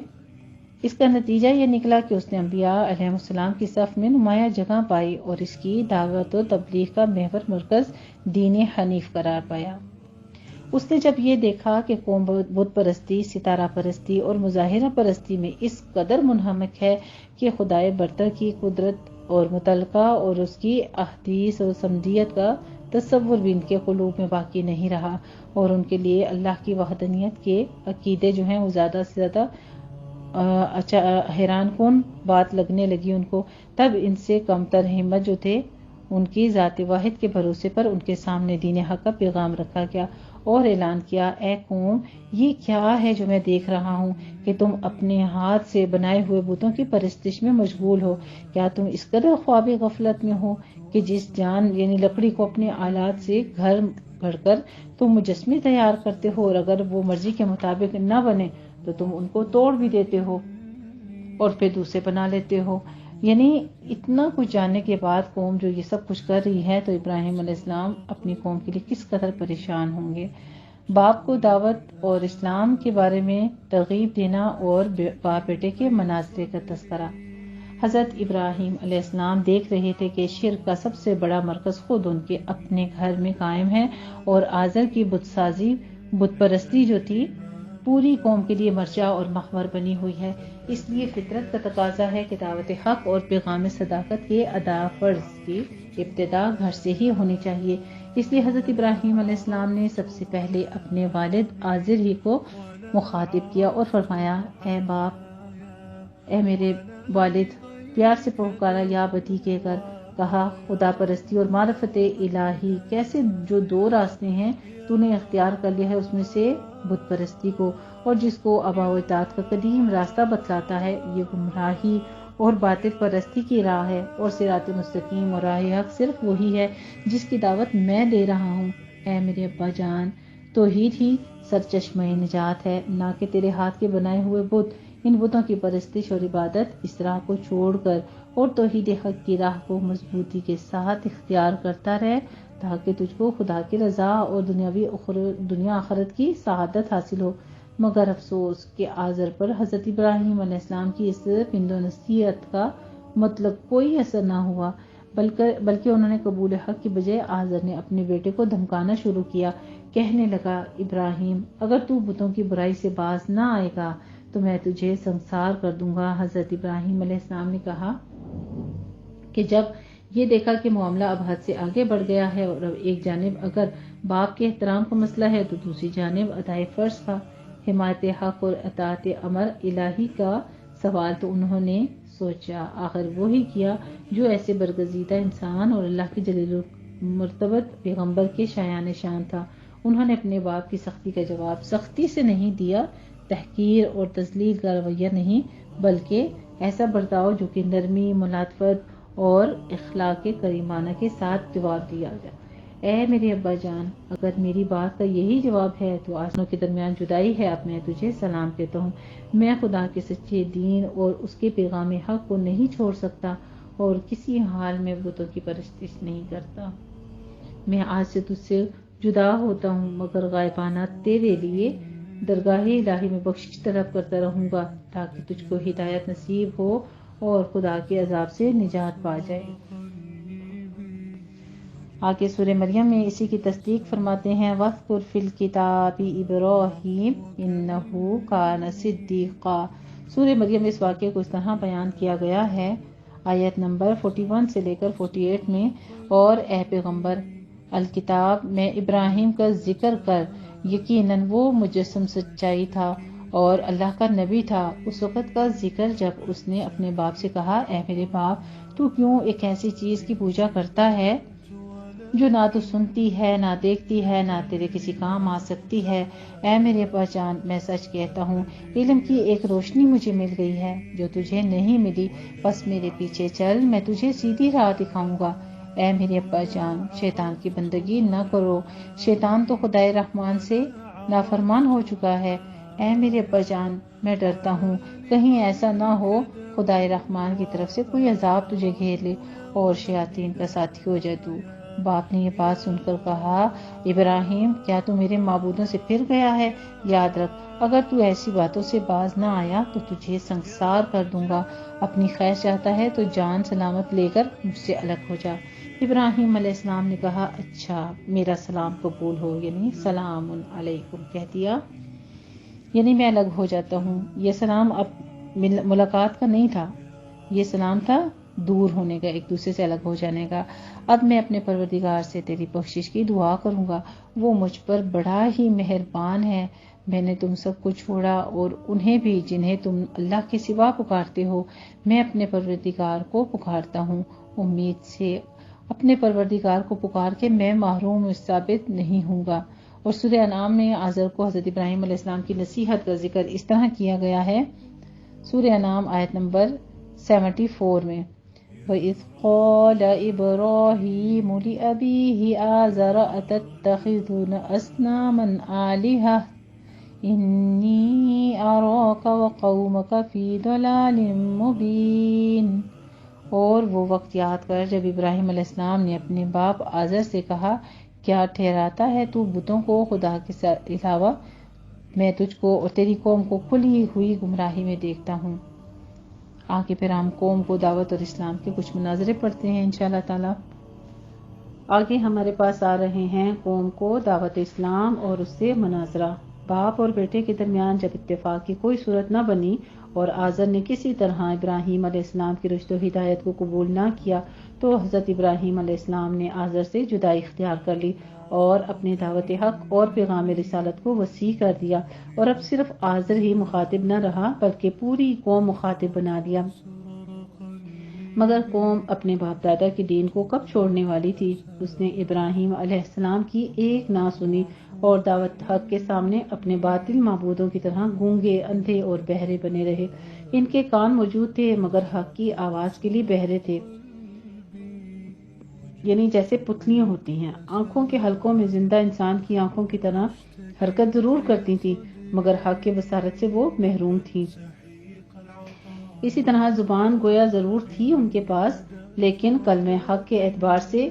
Speaker 3: اس کا نتیجہ یہ نکلا کہ اس نے انبیاء علیہ السلام کی صف میں نمایاں جگہ پائی، اور اس کی دعوت و تبلیغ کا محور مرکز دین حنیف قرار پایا۔ اس نے جب یہ دیکھا کہ قوم بت پرستی، ستارہ پرستی اور مظاہرہ پرستی میں اس قدر منہمک ہے کہ خدائے برتر کی قدرت اور متعلقہ اور اس کی احادیث اور سمدیت کا تصور بھی ان کے قلوب میں باقی نہیں رہا، اور ان کے لیے اللہ کی وحدانیت کے عقیدے جو ہیں وہ زیادہ سے زیادہ حیران کن بات لگنے لگی ان کو، تب ان سے کم تر ہمت جو تھے ان کی ذات واحد کے بھروسے پر ان کے سامنے دین حق کا پیغام رکھا گیا، اور اعلان کیا، اے قوم، یہ کیا ہے جو میں دیکھ رہا ہوں کہ تم اپنے ہاتھ سے بنائے ہوئے بتوں کی پرستش میں مشغول ہو؟ کیا تم اس قدر خواب غفلت میں ہو کہ جس جان یعنی لکڑی کو اپنے آلات سے گھر گھڑ کر تم مجسمے تیار کرتے ہو، اور اگر وہ مرضی کے مطابق نہ بنے تو تم ان کو توڑ بھی دیتے ہو اور پھر دوسرے بنا لیتے ہو؟ یعنی اتنا کچھ جاننے کے بعد قوم جو یہ سب کچھ کر رہی ہے، تو ابراہیم علیہ السلام اپنی قوم کے لیے کس قدر پریشان ہوں گے۔ باپ کو دعوت اور اسلام کے بارے میں ترغیب دینا اور باپ بیٹے کے مناظرے کا تذکرہ۔ حضرت ابراہیم علیہ السلام دیکھ رہے تھے کہ شرک کا سب سے بڑا مرکز خود ان کے اپنے گھر میں قائم ہے، اور آزر کی بت سازی، بت پرستی جو تھی، پوری قوم کے لیے مرجع اور محور بنی ہوئی ہے۔ اس لیے فطرت کا تقاضا ہے کہ دعوت حق اور پیغام صداقت کے ادا فرض کی ابتدا گھر سے ہی ہونی چاہیے۔ اس لیے حضرت ابراہیم علیہ السلام نے سب سے پہلے اپنے والد آزر ہی کو مخاطب کیا اور فرمایا، اے باپ، اے میرے والد، پیار سے پکارا یا بتی کہہ کر، کہا، خدا پرستی اور معرفت الہی کیسے جو دو راستے ہیں تو نے اختیار کر لیا ہے، اس میں سے بت پرستی کو، اور جس کو آباء و اجداد کا قدیم راستہ بتلاتا ہے، یہ گمراہی اور باطل پرستی کی راہ ہے، اور صراط مستقیم اور راہ حق صرف وہی ہے جس کی دعوت میں دے رہا ہوں۔ اے میرے ابا جان، توحید ہی سرچشمہ نجات ہے، نہ کہ تیرے ہاتھ کے بنائے ہوئے بت۔ ان بتوں کی پرستش اور عبادت اس راہ کو چھوڑ کر اور توحید حق کی راہ کو مضبوطی کے ساتھ اختیار کرتا رہے، تاکہ تجھ کو خدا کی رضا اور دنیا آخرت کی سعادت حاصل ہو۔ مگر افسوس کہ آزر پر حضرت ابراہیم علیہ السلام کی اس پند و نصیحت کا مطلق کوئی اثر نہ ہوا، بلکہ انہوں نے قبول حق کی بجائے آزر نے اپنے بیٹے کو دھمکانا شروع کیا۔ کہنے لگا، ابراہیم اگر تو بتوں کی برائی سے باز نہ آئے گا تو میں تجھے سنسار کر دوں گا۔ حضرت ابراہیم علیہ السلام نے کہا کہ جب یہ دیکھا کہ معاملہ اب حد سے آگے بڑھ گیا ہے اور اب ایک جانب اگر باپ کے احترام کا مسئلہ ہے تو دوسری جانب ادائے فرض کا، حمایت حق اور اطاعت امر الہی کا سوال، تو انہوں نے سوچا آخر وہی کیا جو ایسے برگزیدہ انسان اور اللہ کے جلیل مرتبت پیغمبر کے شایان شان تھا۔ انہوں نے اپنے باپ کی سختی کا جواب سختی سے نہیں دیا، تحقیر اور تذلیل کا رویہ نہیں، بلکہ ایسا برتاؤ جو کہ نرمی، ملاطفت اور اخلاق کریمانہ کے ساتھ جواب دیا گیا۔ اے میرے ابا جان، اگر میری بات کا یہی جواب ہے تو آسمانوں کے درمیان جدائی ہے، اب میں تجھے سلام کہتا ہوں۔ میں خدا کے سچے دین اور اس کے پیغام حق کو نہیں چھوڑ سکتا اور کسی حال میں بتوں کی پرستش نہیں کرتا۔ میں آج سے تجھ سے جدا ہوتا ہوں، مگر غائبانہ تیرے لیے درگاہ الہی میں بخشش طلب کرتا رہوں گا تاکہ تجھ کو ہدایت نصیب ہو اور خدا کے عذاب سے نجات پا جائے۔ آگے سورہ مریم میں اسی کی تصدیق فرماتے ہیں، وَاذْكُرْ فِي الْكِتَابِ إِبْرَاهِيمَ إِنَّهُ كَانَ صِدِّيقًا۔ سورہ مریم میں اس واقعے کو اس طرح بیان کیا گیا ہے آیت نمبر 41 سے لے کر 48 میں، اور اے پیغمبر الکتاب میں ابراہیم کا ذکر کر، یقیناً وہ مجسم سچائی تھا اور اللہ کا نبی تھا۔ اس وقت کا ذکر جب اس نے اپنے باپ سے کہا، اے میرے باپ، تو کیوں ایک ایسی چیز کی پوجا کرتا ہے جو نہ تو سنتی ہے، نہ دیکھتی ہے، نہ تیرے کسی کام آ سکتی ہے؟ اے میرے ابا جان، میں سچ کہتا ہوں، علم کی ایک روشنی مجھے مل گئی ہے جو تجھے نہیں ملی، بس میرے پیچھے چل، میں تجھے سیدھی راہ دکھاؤں گا۔ اے میرے ابا جان، شیطان کی بندگی نہ کرو، شیطان تو خدائے رحمان سے نافرمان ہو چکا ہے۔ اے میرے ابا جان، میں ڈرتا ہوں کہیں ایسا نہ ہو خدائے رحمان کی طرف سے کوئی عذاب تجھے گھیر لے اور شیاطین کا ساتھی ہو جائے تو۔ باپ نے یہ بات سن کر کہا، ابراہیم کیا تو میرے معبودوں سے پھر گیا ہے؟ یاد رکھ، اگر تو ایسی باتوں سے باز نہ آیا تو تجھے سنسار کر دوں گا۔ اپنی خیر چاہتا ہے تو جان سلامت لے کر مجھ سے الگ ہو جا۔ ابراہیم علیہ السلام نے کہا، اچھا میرا سلام قبول ہو، یعنی سلام علیکم کہہ دیا، یعنی میں الگ ہو جاتا ہوں۔ یہ سلام اب ملاقات کا نہیں تھا، یہ سلام تھا دور ہونے کا، ایک دوسرے سے الگ ہو جانے کا۔ اب میں اپنے پروردگار سے تیری بخشش کی دعا کروں گا، وہ مجھ پر بڑا ہی مہربان ہے۔ میں نے تم سب کو چھوڑا اور انہیں بھی جنہیں تم اللہ کے سوا پکارتے ہو، میں اپنے پروردگار کو پکارتا ہوں، امید سے اپنے پروردگار کو پکار کے میں محروم ثابت نہیں ہوں گا۔ اور سورہ انعام میں آزر کو حضرت ابراہیم علیہ السلام کی نصیحت کا ذکر اس طرح کیا گیا ہے، سورہ انعام آیت نمبر 74 میں، وَإِذْ قَالَ إِبْرَاهِيمُ لِأَبِيهِ آزَرَ أَتَتَّخِذُ أَصْنَامًا آلِهَةً إِنِّي أَرَاكَ وَقَوْمَكَ فِي ضَلَالٍ مُبِينٍ۔ اور وہ وقت یاد کر جب ابراہیم علیہ السلام نے اپنے باپ آزر سے کہا، کیا ٹھہراتا ہے تو بتوں کو خدا کے علاوہ؟ میں تجھ کو اور تیری قوم کو کھلی ہوئی گمراہی میں دیکھتا ہوں۔ آگے پھر ہم قوم کو دعوت اور اسلام کے کچھ مناظرے پڑھتے ہیں انشاءاللہ تعالی۔ آگے ہمارے پاس آ رہے ہیں قوم کو دعوت اسلام اور اس سے مناظرہ۔ باپ اور بیٹے کے درمیان جب اتفاق کی کوئی صورت نہ بنی اور آزر نے کسی طرح ابراہیم علیہ السلام کی رشد و ہدایت کو قبول نہ کیا تو حضرت ابراہیم علیہ السلام نے آزر سے جدائی اختیار کر لی اور اپنے دعوت حق اور پیغام رسالت کو وسیع کر دیا، اور اب صرف آزر ہی مخاطب نہ رہا بلکہ پوری قوم مخاطب بنا دیا۔ مگر قوم اپنے باپ دادا کے دین کو کب چھوڑنے والی تھی؟ اس نے ابراہیم علیہ السلام کی ایک نہ سنی اور دعوت حق کے سامنے اپنے باطل معبودوں کی طرح گونگے، اندھے اور بہرے بنے رہے۔ ان کے کان موجود تھے مگر حق کی آواز کے لیے بہرے تھے، یعنی جیسے پتلیاں ہوتی ہیں، آنکھوں کے حلقوں میں زندہ انسان کی آنکھوں کی طرح حرکت ضرور کرتی تھی مگر حق کے بصارت سے وہ محروم تھی۔ اسی طرح زبان گویا ضرور تھی ان کے پاس لیکن کلمہ حق کے اعتبار سے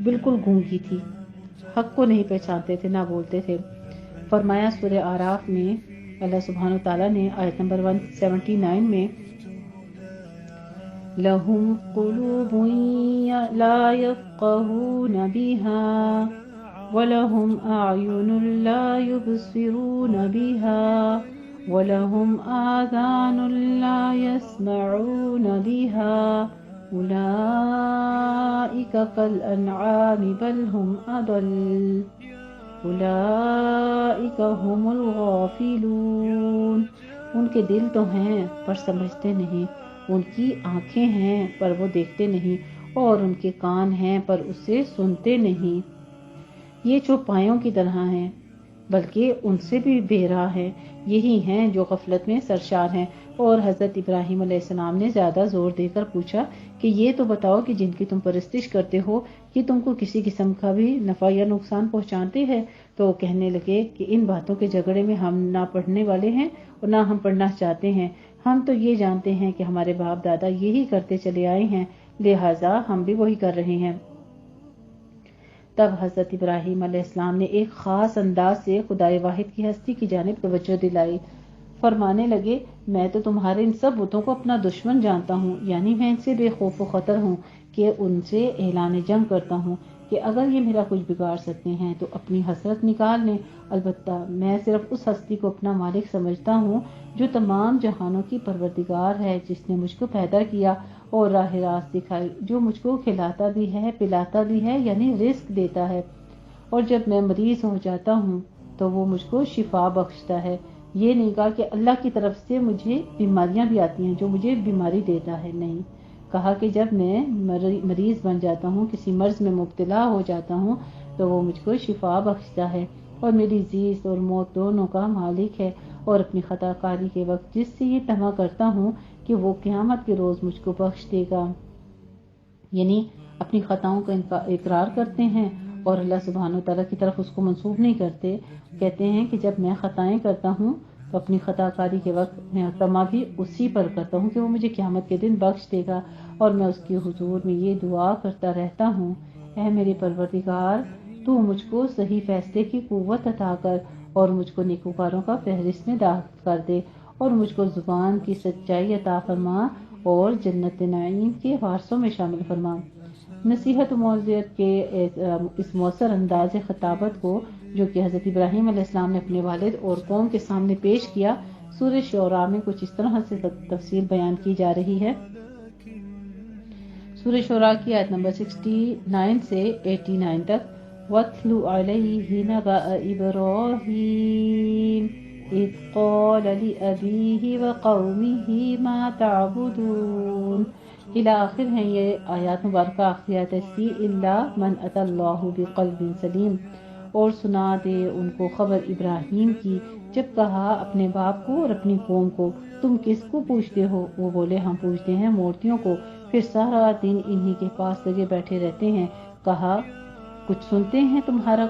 Speaker 3: بالکل گونگی تھی، حق کو نہیں پہچانتے تھے، نہ بولتے تھے۔ فرمایا سورہ آراف میں اللہ سبحانہ تعالیٰ نے آیت نمبر 179 میں لَهُمْ قُلُوبٌ لَا يَفْقَهُونَ بِهَا وَلَهُمْ أَعْيُنٌ لَا يُبْصِرُونَ بِهَا وَلَهُمْ آذَانٌ لَا يَسْمَعُونَ بِهَا أُولَئِكَ كَالْأَنْعَامِ بَلْ هُمْ أَضَلُّ أُولَئِكَ هُمُ الْغَافِلُونَ۔ ان کے دل تو ہیں پر سمجھتے نہیں، ان کی آنکھیں ہیں پر وہ دیکھتے نہیں، اور ان کے کان ہیں پر اسے سنتے نہیں۔ یہ چوپایوں کی طرح ہیں بلکہ ان سے بھی بے راہ ہیں، یہی ہیں جو غفلت میں سرشار ہیں۔ اور حضرت ابراہیم علیہ السلام نے زیادہ زور دے کر پوچھا کہ یہ تو بتاؤ کہ جن کی تم پرستش کرتے ہو کہ تم کو کسی قسم کا بھی نفع یا نقصان پہنچاتے ہیں؟ تو کہنے لگے کہ ان باتوں کے جھگڑے میں ہم نہ پڑھنے والے ہیں اور نہ ہم پڑھنا چاہتے ہیں، ہم تو یہ جانتے ہیں کہ ہمارے باپ دادا یہی کرتے چلے آئے ہیں، لہٰذا ہم بھی وہی کر رہے ہیں۔ تب حضرت ابراہیم علیہ السلام نے ایک خاص انداز سے خدائے واحد کی ہستی کی جانب توجہ دلائی۔ فرمانے لگے میں تو تمہارے ان سب بتوں کو اپنا دشمن جانتا ہوں، یعنی میں ان سے بے خوف و خطر ہوں کہ ان سے اعلان جنگ کرتا ہوں کہ اگر یہ میرا کچھ بگاڑ سکتے ہیں تو اپنی حسرت نکال لیں، البتہ میں صرف اس ہستی کو اپنا مالک سمجھتا ہوں جو تمام جہانوں کی پروردگار ہے، جس نے مجھ کو پیدا کیا اور راہ راست دکھائی، جو مجھ کو کھلاتا بھی ہے پلاتا بھی ہے، یعنی رزق دیتا ہے، اور جب میں مریض ہو جاتا ہوں تو وہ مجھ کو شفا بخشتا ہے۔ یہ نہیں کہا کہ اللہ کی طرف سے مجھے بیماریاں بھی آتی ہیں جو مجھے بیماری دیتا ہے، نہیں کہا کہ جب میں مریض بن جاتا ہوں، کسی مرض میں مبتلا ہو جاتا ہوں تو وہ مجھ کو شفا بخشتا ہے اور میری زیست اور موت دونوں کا مالک ہے، اور اپنی خطا کاری کے وقت جس سے یہ طمع کرتا ہوں کہ وہ قیامت کے روز مجھ کو بخش دے گا، یعنی اپنی خطاؤں کا اقرار کرتے ہیں اور اللہ سبحانہ وتعالیٰ کی طرف اس کو منسوب نہیں کرتے، کہتے ہیں کہ جب میں خطائیں کرتا ہوں تو اپنی خطا کاری کے وقت میں طمع بھی اسی پر کرتا ہوں کہ وہ مجھے قیامت کے دن بخش دے گا، اور میں اس کی حضور میں یہ دعا کرتا رہتا ہوں اے میرے پروردگار، تو مجھ کو صحیح فیصلے کی قوت عطا کر اور مجھ کو نیکوکاروں کا فہرست میں داخل کر دے، اور مجھ کو زبان کی سچائی عطا فرما اور جنت نعیم کے وارثوں میں شامل فرما۔ نصیحت و موعظت کے اس مؤثر انداز خطابت کو جو کہ حضرت ابراہیم علیہ السلام نے اپنے والد اور قوم کے سامنے پیش کیا، سورہ شعراء میں کچھ اس طرح سے تفصیل بیان کی جا رہی ہے۔ سورہ شعراء کی آیت نمبر 69 سے 89 تک، وَاتْلُ عَلَيْهِ نَبَأَ إِبْرَاهِيمَ إِذْ قَالَ لِأَبِيهِ وَقَوْمِهِ مَا تَعْبُدُونَ الى آخر ہیں یہ آیات مبارکہ، آخری آیت اسی الا من اتی اللہ بقلب سلیم، اور سنا دے ان کو خبر ابراہیم کی جب کہا اپنے باپ کو اور اپنی قوم کو تم کس کو پوچھتے ہو؟ وہ بولے ہم پوچھتے ہیں مورتیوں کو، پھر سارا دن انہی کے پاس لگے بیٹھے رہتے ہیں۔ کہا کچھ سنتے ہیں تمہارا؟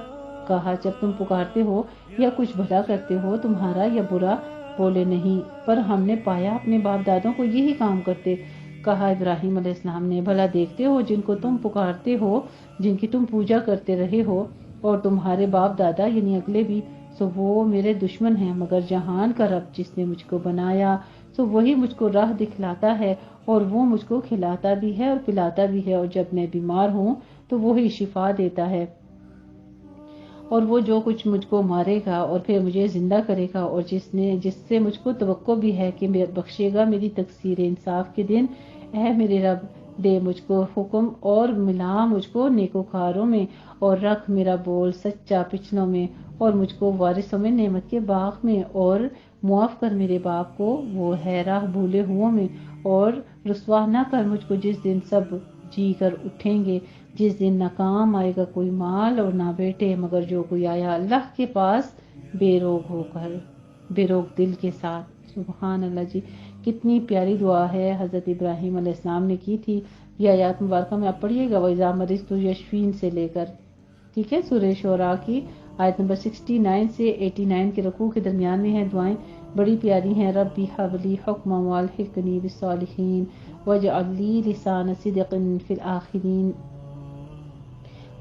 Speaker 3: کہا جب تم پکارتے ہو یا کچھ بھلا کرتے ہو تمہارا یا برا؟ بولے نہیں، پر ہم نے پایا اپنے باپ دادوں کو یہی کام کرتے۔ کہا ابراہیم علیہ السلام نے بھلا دیکھتے ہو جن کو تم پکارتے ہو، جن کی تم پوجا کرتے رہے ہو، اور تمہارے باپ دادا یعنی اگلے بھی، سو وہ میرے دشمن ہیں، مگر جہان کا رب جس نے مجھ کو بنایا سو وہی مجھ کو راہ دکھلاتا ہے، اور وہ مجھ کو کھلاتا بھی ہے اور پلاتا بھی ہے، اور جب میں بیمار ہوں تو وہی شفا دیتا ہے، اور وہ جو کچھ مجھ کو مارے گا اور پھر مجھے زندہ کرے گا، اور جس سے مجھ کو توقع بھی ہے کہ بخشے گا میری تقصیر انصاف کے دن۔ اے میرے رب، دے مجھ کو حکم اور ملا مجھ کو نیکوکاروں میں، اور رکھ میرا بول سچا پچھلوں میں، اور مجھ کو وارثوں میں نعمت کے باغ میں، اور معاف کر میرے باپ کو وہ ہے راہ بھولے ہوں میں، اور رسوا نہ کر مجھ کو جس دن سب جی کر اٹھیں گے، جس دن نہ کام آئے گا کوئی مال اور نہ بیٹے، مگر جو کوئی آیا اللہ کے پاس بے روگ ہو کر، بے روگ دل کے ساتھ۔ سبحان اللہ جی، کتنی پیاری دعا ہے حضرت ابراہیم علیہ السلام نے کی تھی۔ یہ آیات مبارکہ میں آپ پڑھیے گا، وَإِذَا مَرِضْتُ يَشْفِينِ سے لے کر، ٹھیک ہے، سورہ شعراء کی آیت نمبر 69 سے 89 کے رکوع کے درمیان میں ہیں دعائیں، بڑی پیاری ہیں۔ ربی حب لی حکما والحقنی بالصالحین واجعل لی لسان صدق فی الآخرین۔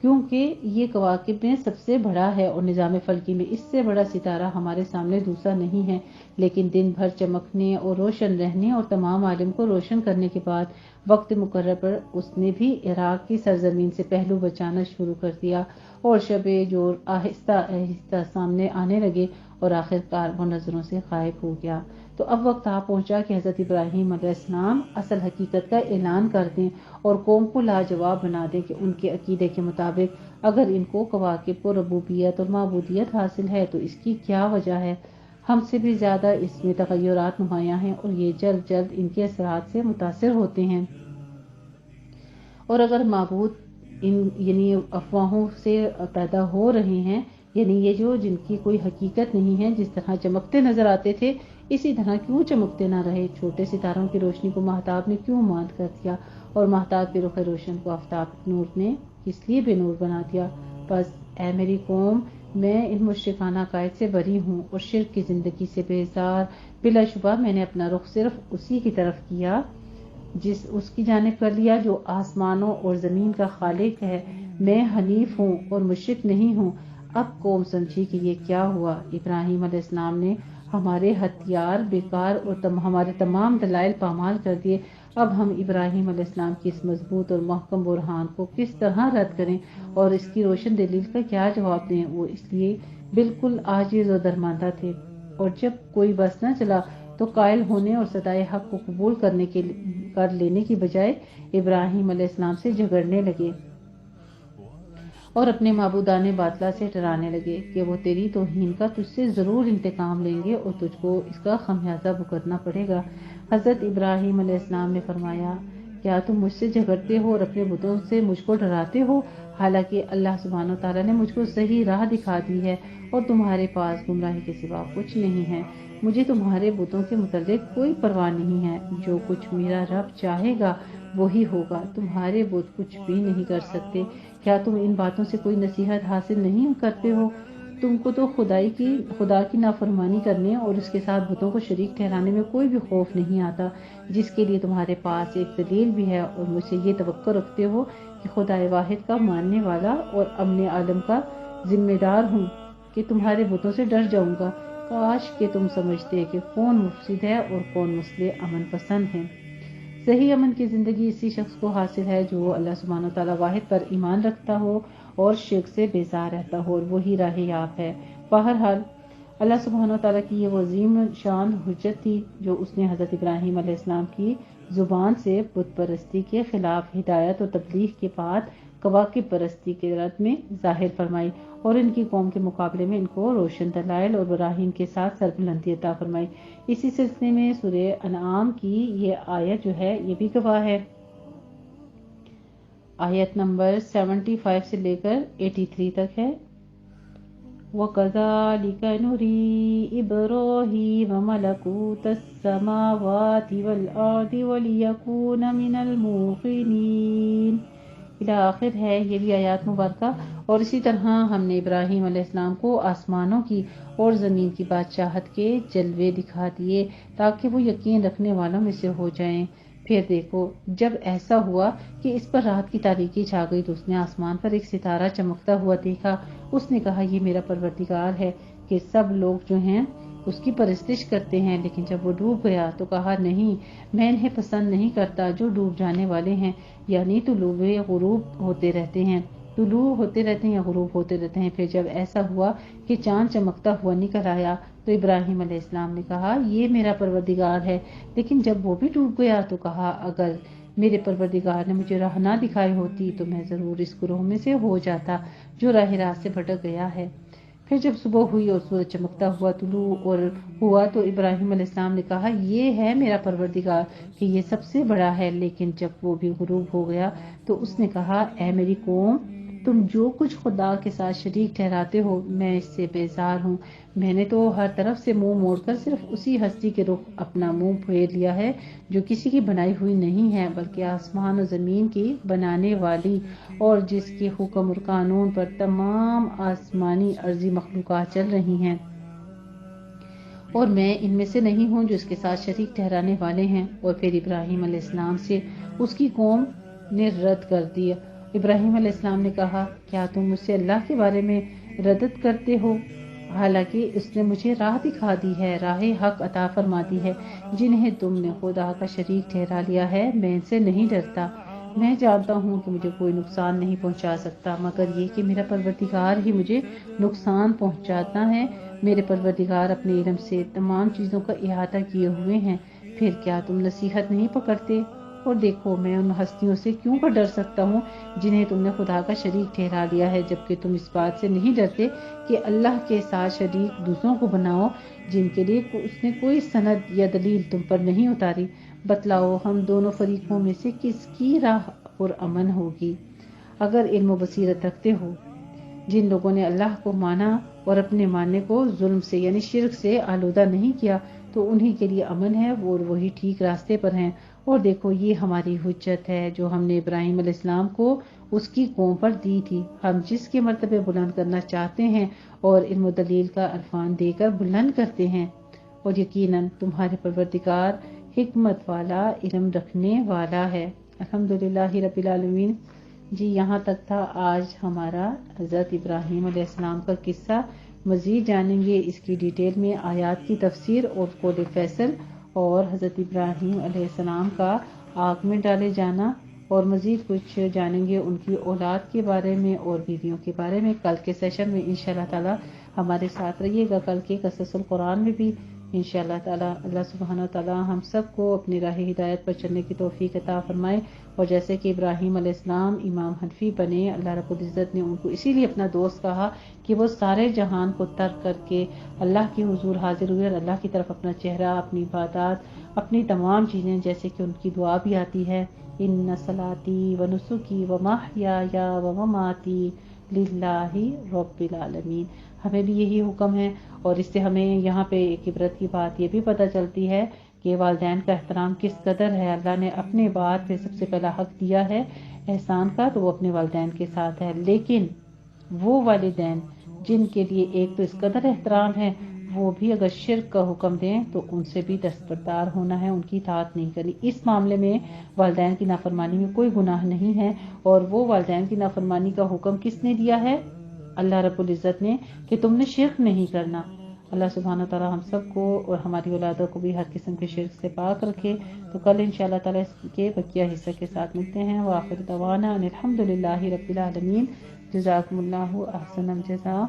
Speaker 3: کیونکہ یہ کواکب میں سب سے بڑا ہے اور نظام فلکی میں اس سے بڑا ستارہ ہمارے سامنے دوسرا نہیں ہے، لیکن دن بھر چمکنے اور روشن رہنے اور تمام عالم کو روشن کرنے کے بعد وقت مقرر پر اس نے بھی عراق کی سرزمین سے پہلو بچانا شروع کر دیا اور شب جور آہستہ آہستہ سامنے آنے لگے اور آخر کار وہ نظروں سے غائب ہو گیا۔ تو اب وقت آ پہنچا کہ حضرت ابراہیم علیہ السلام اصل حقیقت کا اعلان کر دیں اور قوم کو لاجواب بنا دیں کہ ان کے عقیدے کے مطابق اگر ان کو کواکب کو ربوبیت اور معبودیت حاصل ہے تو اس کی کیا وجہ ہے؟ ہم سے بھی زیادہ اس میں تغیرات نمایاں ہیں اور یہ جلد جلد ان کے اثرات سے متاثر ہوتے ہیں، اور اگر معبود یعنی افواہوں سے پیدا ہو رہے ہیں، یعنی یہ جو جن کی کوئی حقیقت نہیں ہے، جس طرح چمکتے نظر آتے تھے اسی طرح کیوں چمکتے نہ رہے؟ چھوٹے ستاروں کی روشنی کو ماہتاب نے کیوں ماند کر دیا اور ماہتاب کے رخ روشن کو آفتاب نور نے کس لیے بے نور بنا دیا؟ بس اے میری قوم، میں ان مشرکانہ عقائد سے بری ہوں اور شرک کی زندگی سے بیزار۔ بلا شبہ میں نے اپنا رخ صرف اسی کی طرف کیا، اس کی جانب کر لیا جو آسمانوں اور زمین کا خالق ہے۔ میں حنیف ہوں اور مشرک نہیں ہوں۔ اب قوم سمجھی کہ یہ کیا ہوا۔ ابراہیم علیہ السلام نے ہمارے ہتھیار بیکار اور ہمارے تمام دلائل پامال کر دیے۔ اب ہم ابراہیم علیہ السلام کی اس مضبوط اور محکم برہان کو کس طرح رد کریں اور اس کی روشن دلیل کا کیا جواب دیں؟ وہ اس لیے بالکل عاجز اور درماندہ تھے، اور جب کوئی بس نہ چلا تو قائل ہونے اور صدائے حق کو قبول کر لینے کی بجائے ابراہیم علیہ السلام سے جھگڑنے لگے اور اپنے معبودان باطلہ سے ڈرانے لگے کہ وہ تیری توہین کا تجھ سے ضرور انتقام لیں گے اور تجھ کو اس کا خمیازہ بھگتنا پڑے گا۔ حضرت ابراہیم علیہ السلام نے فرمایا، کیا تم مجھ سے جھگڑتے ہو اور اپنے بتوں سے مجھ کو ڈراتے ہو؟ حالانکہ اللہ سبحانہ وتعالیٰ نے مجھ کو صحیح راہ دکھا دی ہے اور تمہارے پاس گمراہی کے سوا کچھ نہیں ہے۔ مجھے تمہارے بتوں کے متعلق کوئی پرواہ نہیں ہے، جو کچھ میرا رب چاہے گا وہی ہوگا، تمہارے بت کچھ بھی نہیں کر سکتے۔ کیا تم ان باتوں سے کوئی نصیحت حاصل نہیں کرتے ہو؟ تم کو تو خدا کی نافرمانی کرنے اور اس کے ساتھ بتوں کو شریک ٹھہرانے میں کوئی بھی خوف نہیں آتا، جس کے لیے تمہارے پاس ایک دلیل بھی ہے، اور مجھ سے یہ توقع رکھتے ہو کہ خدا واحد کا ماننے والا اور امن عالم کا ذمہ دار ہوں کہ تمہارے بتوں سے ڈر جاؤں گا۔ کاش کہ تم سمجھتے کہ کون مفسد ہے اور کون مصلح امن پسند ہے۔ صحیح امن کی زندگی اسی شخص کو حاصل ہے جو اللہ سبحانہ وتعالیٰ واحد پر ایمان رکھتا ہو اور شرک سے بیزار رہتا ہو، اور وہی راہ یاب ہے۔ بہرحال اللہ سبحانہ وتعالیٰ کی یہ وہ عظیم شان حجت تھی جو اس نے حضرت ابراہیم علیہ السلام کی زبان سے بت پرستی کے خلاف ہدایت اور تبلیغ کے بعد کواکب پرستی کے رد میں ظاہر فرمائی، اور ان کی قوم کے مقابلے میں ان کو روشن دلائل اور براہین کے ساتھ سربلندی عطا فرمائی۔ اسی سلسلے میں سورہ انعام کی یہ آیت جو ہے یہ بھی گواہ ہے۔ آیت نمبر 75 سے لے کر 83 تک ہے۔ وَكَذَلِكَ نُرِي إِبْرَاهِيمَ مَلَكُوتَ السَّمَاوَاتِ وَالْأَرْضِ وَلِيَكُونَ مِنَ الْمُوقِنِينَ۔ آخر ہے یہ بھی آیات مبارکہ۔ اور اسی طرح ہم نے ابراہیم علیہ السلام کو آسمانوں کی اور زمین کی بادشاہت کے جلوے دکھا دیے تاکہ وہ یقین رکھنے والوں میں سے ہو جائیں۔ پھر دیکھو، جب ایسا ہوا کہ اس پر رات کی تاریکی چھا گئی تو اس نے آسمان پر ایک ستارہ چمکتا ہوا دیکھا۔ اس نے کہا، یہ میرا پروردگار ہے کہ سب لوگ جو ہیں اس کی پرستش کرتے ہیں، لیکن جب وہ ڈوب گیا تو کہا، نہیں، میں انہیں پسند نہیں کرتا جو ڈوب جانے والے ہیں، یعنی طلوع غروب ہوتے رہتے ہیں یا غروب ہوتے رہتے ہیں۔ پھر جب ایسا ہوا کہ چاند چمکتا ہوا نکل آیا تو ابراہیم علیہ السلام نے کہا، یہ میرا پروردگار ہے، لیکن جب وہ بھی ڈوب گیا تو کہا، اگر میرے پروردگار نے مجھے راہ نہ دکھائی ہوتی تو میں ضرور اس گروہ میں سے ہو جاتا جو راہ راست سے بھٹک گیا ہے۔ پھر جب صبح ہوئی اور سورج چمکتا ہوا طلوع اور ہوا تو ابراہیم علیہ السلام نے کہا، یہ ہے میرا پروردگار کہ یہ سب سے بڑا ہے، لیکن جب وہ بھی غروب ہو گیا تو اس نے کہا، اے میری قوم، تم جو کچھ خدا کے ساتھ شریک ٹھہراتے ہو میں اس سے بیزار ہوں۔ میں نے تو ہر طرف سے منہ موڑ کر صرف اسی ہستی کے رخ اپنا منہ پھیر لیا ہے جو کسی کی بنائی ہوئی نہیں ہے بلکہ آسمان و زمین کی بنانے والی، اور جس کے حکم اور قانون پر تمام آسمانی ارضی مخلوقات چل رہی ہیں، اور میں ان میں سے نہیں ہوں جو اس کے ساتھ شریک ٹھہرانے والے ہیں۔ اور پھر ابراہیم علیہ السلام سے اس کی قوم نے رد کر دیا ابراہیم علیہ السلام نے کہا کیا تم مجھ سے اللہ کے بارے میں ردت کرتے ہو، حالانکہ اس نے مجھے راہ دکھا دی ہے، راہ حق عطا فرما دی ہے۔ جنہیں تم نے خدا کا شریک ٹھہرا لیا ہے میں ان سے نہیں ڈرتا، میں جانتا ہوں کہ مجھے کوئی نقصان نہیں پہنچا سکتا مگر یہ کہ میرا پروردگار ہی مجھے نقصان پہنچاتا ہے۔ میرے پروردگار اپنے علم سے تمام چیزوں کا احاطہ کیے ہوئے ہیں، پھر کیا تم نصیحت نہیں پکڑتے؟ اور دیکھو میں ان ہستیوں سے کیوں کر ڈر سکتا ہوں جنہیں تم نے خدا کا شریک ٹھہرا لیا ہے، جبکہ تم اس بات سے نہیں ڈرتے کہ اللہ کے ساتھ شریک دوسروں کو بناؤ جن کے لیے اس نے کوئی سند یا دلیل تم پر نہیں اتاری۔ بتلاؤ ہم دونوں فریقوں میں سے کس کی راہ پرامن ہوگی؟ اگر علم و بصیرت رکھتے ہو، جن لوگوں نے اللہ کو مانا اور اپنے ماننے کو ظلم سے یعنی شرک سے آلودہ نہیں کیا تو انہی کے لیے امن ہے اور وہی ٹھیک راستے پر ہیں۔ اور دیکھو یہ ہماری حجت ہے جو ہم نے ابراہیم علیہ السلام کو اس کی قوم پر دی تھی، ہم جس کے مرتبے بلند کرنا چاہتے ہیں اور علم و دلیل کا عرفان دے کر بلند کرتے ہیں، اور یقیناً تمہارے پروردگار حکمت والا علم رکھنے والا ہے۔ الحمدللہ رب العالمین۔ جی یہاں تک تھا آج ہمارا حضرت ابراہیم علیہ السلام کا قصہ۔ مزید جانیں گے اس کی ڈیٹیل میں آیات کی تفسیر اور قول فیصل اور حضرت ابراہیم علیہ السلام کا آگ میں ڈالے جانا، اور مزید کچھ جانیں گے ان کی اولاد کے بارے میں اور بیویوں کے بارے میں کل کے سیشن میں۔ انشاءاللہ تعالی ہمارے ساتھ رہیے گا کل کے قصص القرآن میں بھی انشاءاللہ تعالی۔ اللہ سبحانہ وتعالی ہم سب کو اپنی راہ ہدایت پر چلنے کی توفیق عطا فرمائے، اور جیسے کہ ابراہیم علیہ السلام امام حنفی بنے، اللہ رب العزت نے ان کو اسی لیے اپنا دوست کہا کہ وہ سارے جہان کو ترک کر کے اللہ کے حضور حاضر ہوئے اور اللہ کی طرف اپنا چہرہ، اپنی عبادات، اپنی تمام چیزیں، جیسے کہ ان کی دعا بھی آتی ہے ان صلاتی و نسکی و محیای و مماتی للہ رب العالمین۔ ہمیں بھی یہی حکم ہے، اور اس سے ہمیں یہاں پہ ایک عبرت کی بات یہ بھی پتہ چلتی ہے کہ والدین کا احترام کس قدر ہے۔ اللہ نے اپنے بعد پہ سب سے پہلا حق دیا ہے احسان کا تو وہ اپنے والدین کے ساتھ ہے، لیکن وہ والدین جن کے لیے ایک تو اس قدر احترام ہے، وہ بھی اگر شرک کا حکم دیں تو ان سے بھی دستبردار ہونا ہے، ان کی اطاعت نہیں کرنی۔ اس معاملے میں والدین کی نافرمانی میں کوئی گناہ نہیں ہے، اور وہ والدین کی نافرمانی کا حکم کس نے دیا ہے؟ اللہ رب العزت نے، کہ تم نے شرک نہیں کرنا۔ اللہ سبحانہ تعالی ہم سب کو اور ہماری اولادوں کو بھی ہر قسم کے شرک سے پاک رکھے۔ تو کل انشاءاللہ تعالی اس کے بقیہ حصے کے ساتھ ملتے ہیں۔ وآخر دعوانا ان الحمدللہ رب العالمین۔ جزاکم اللہ احسن الجزاء۔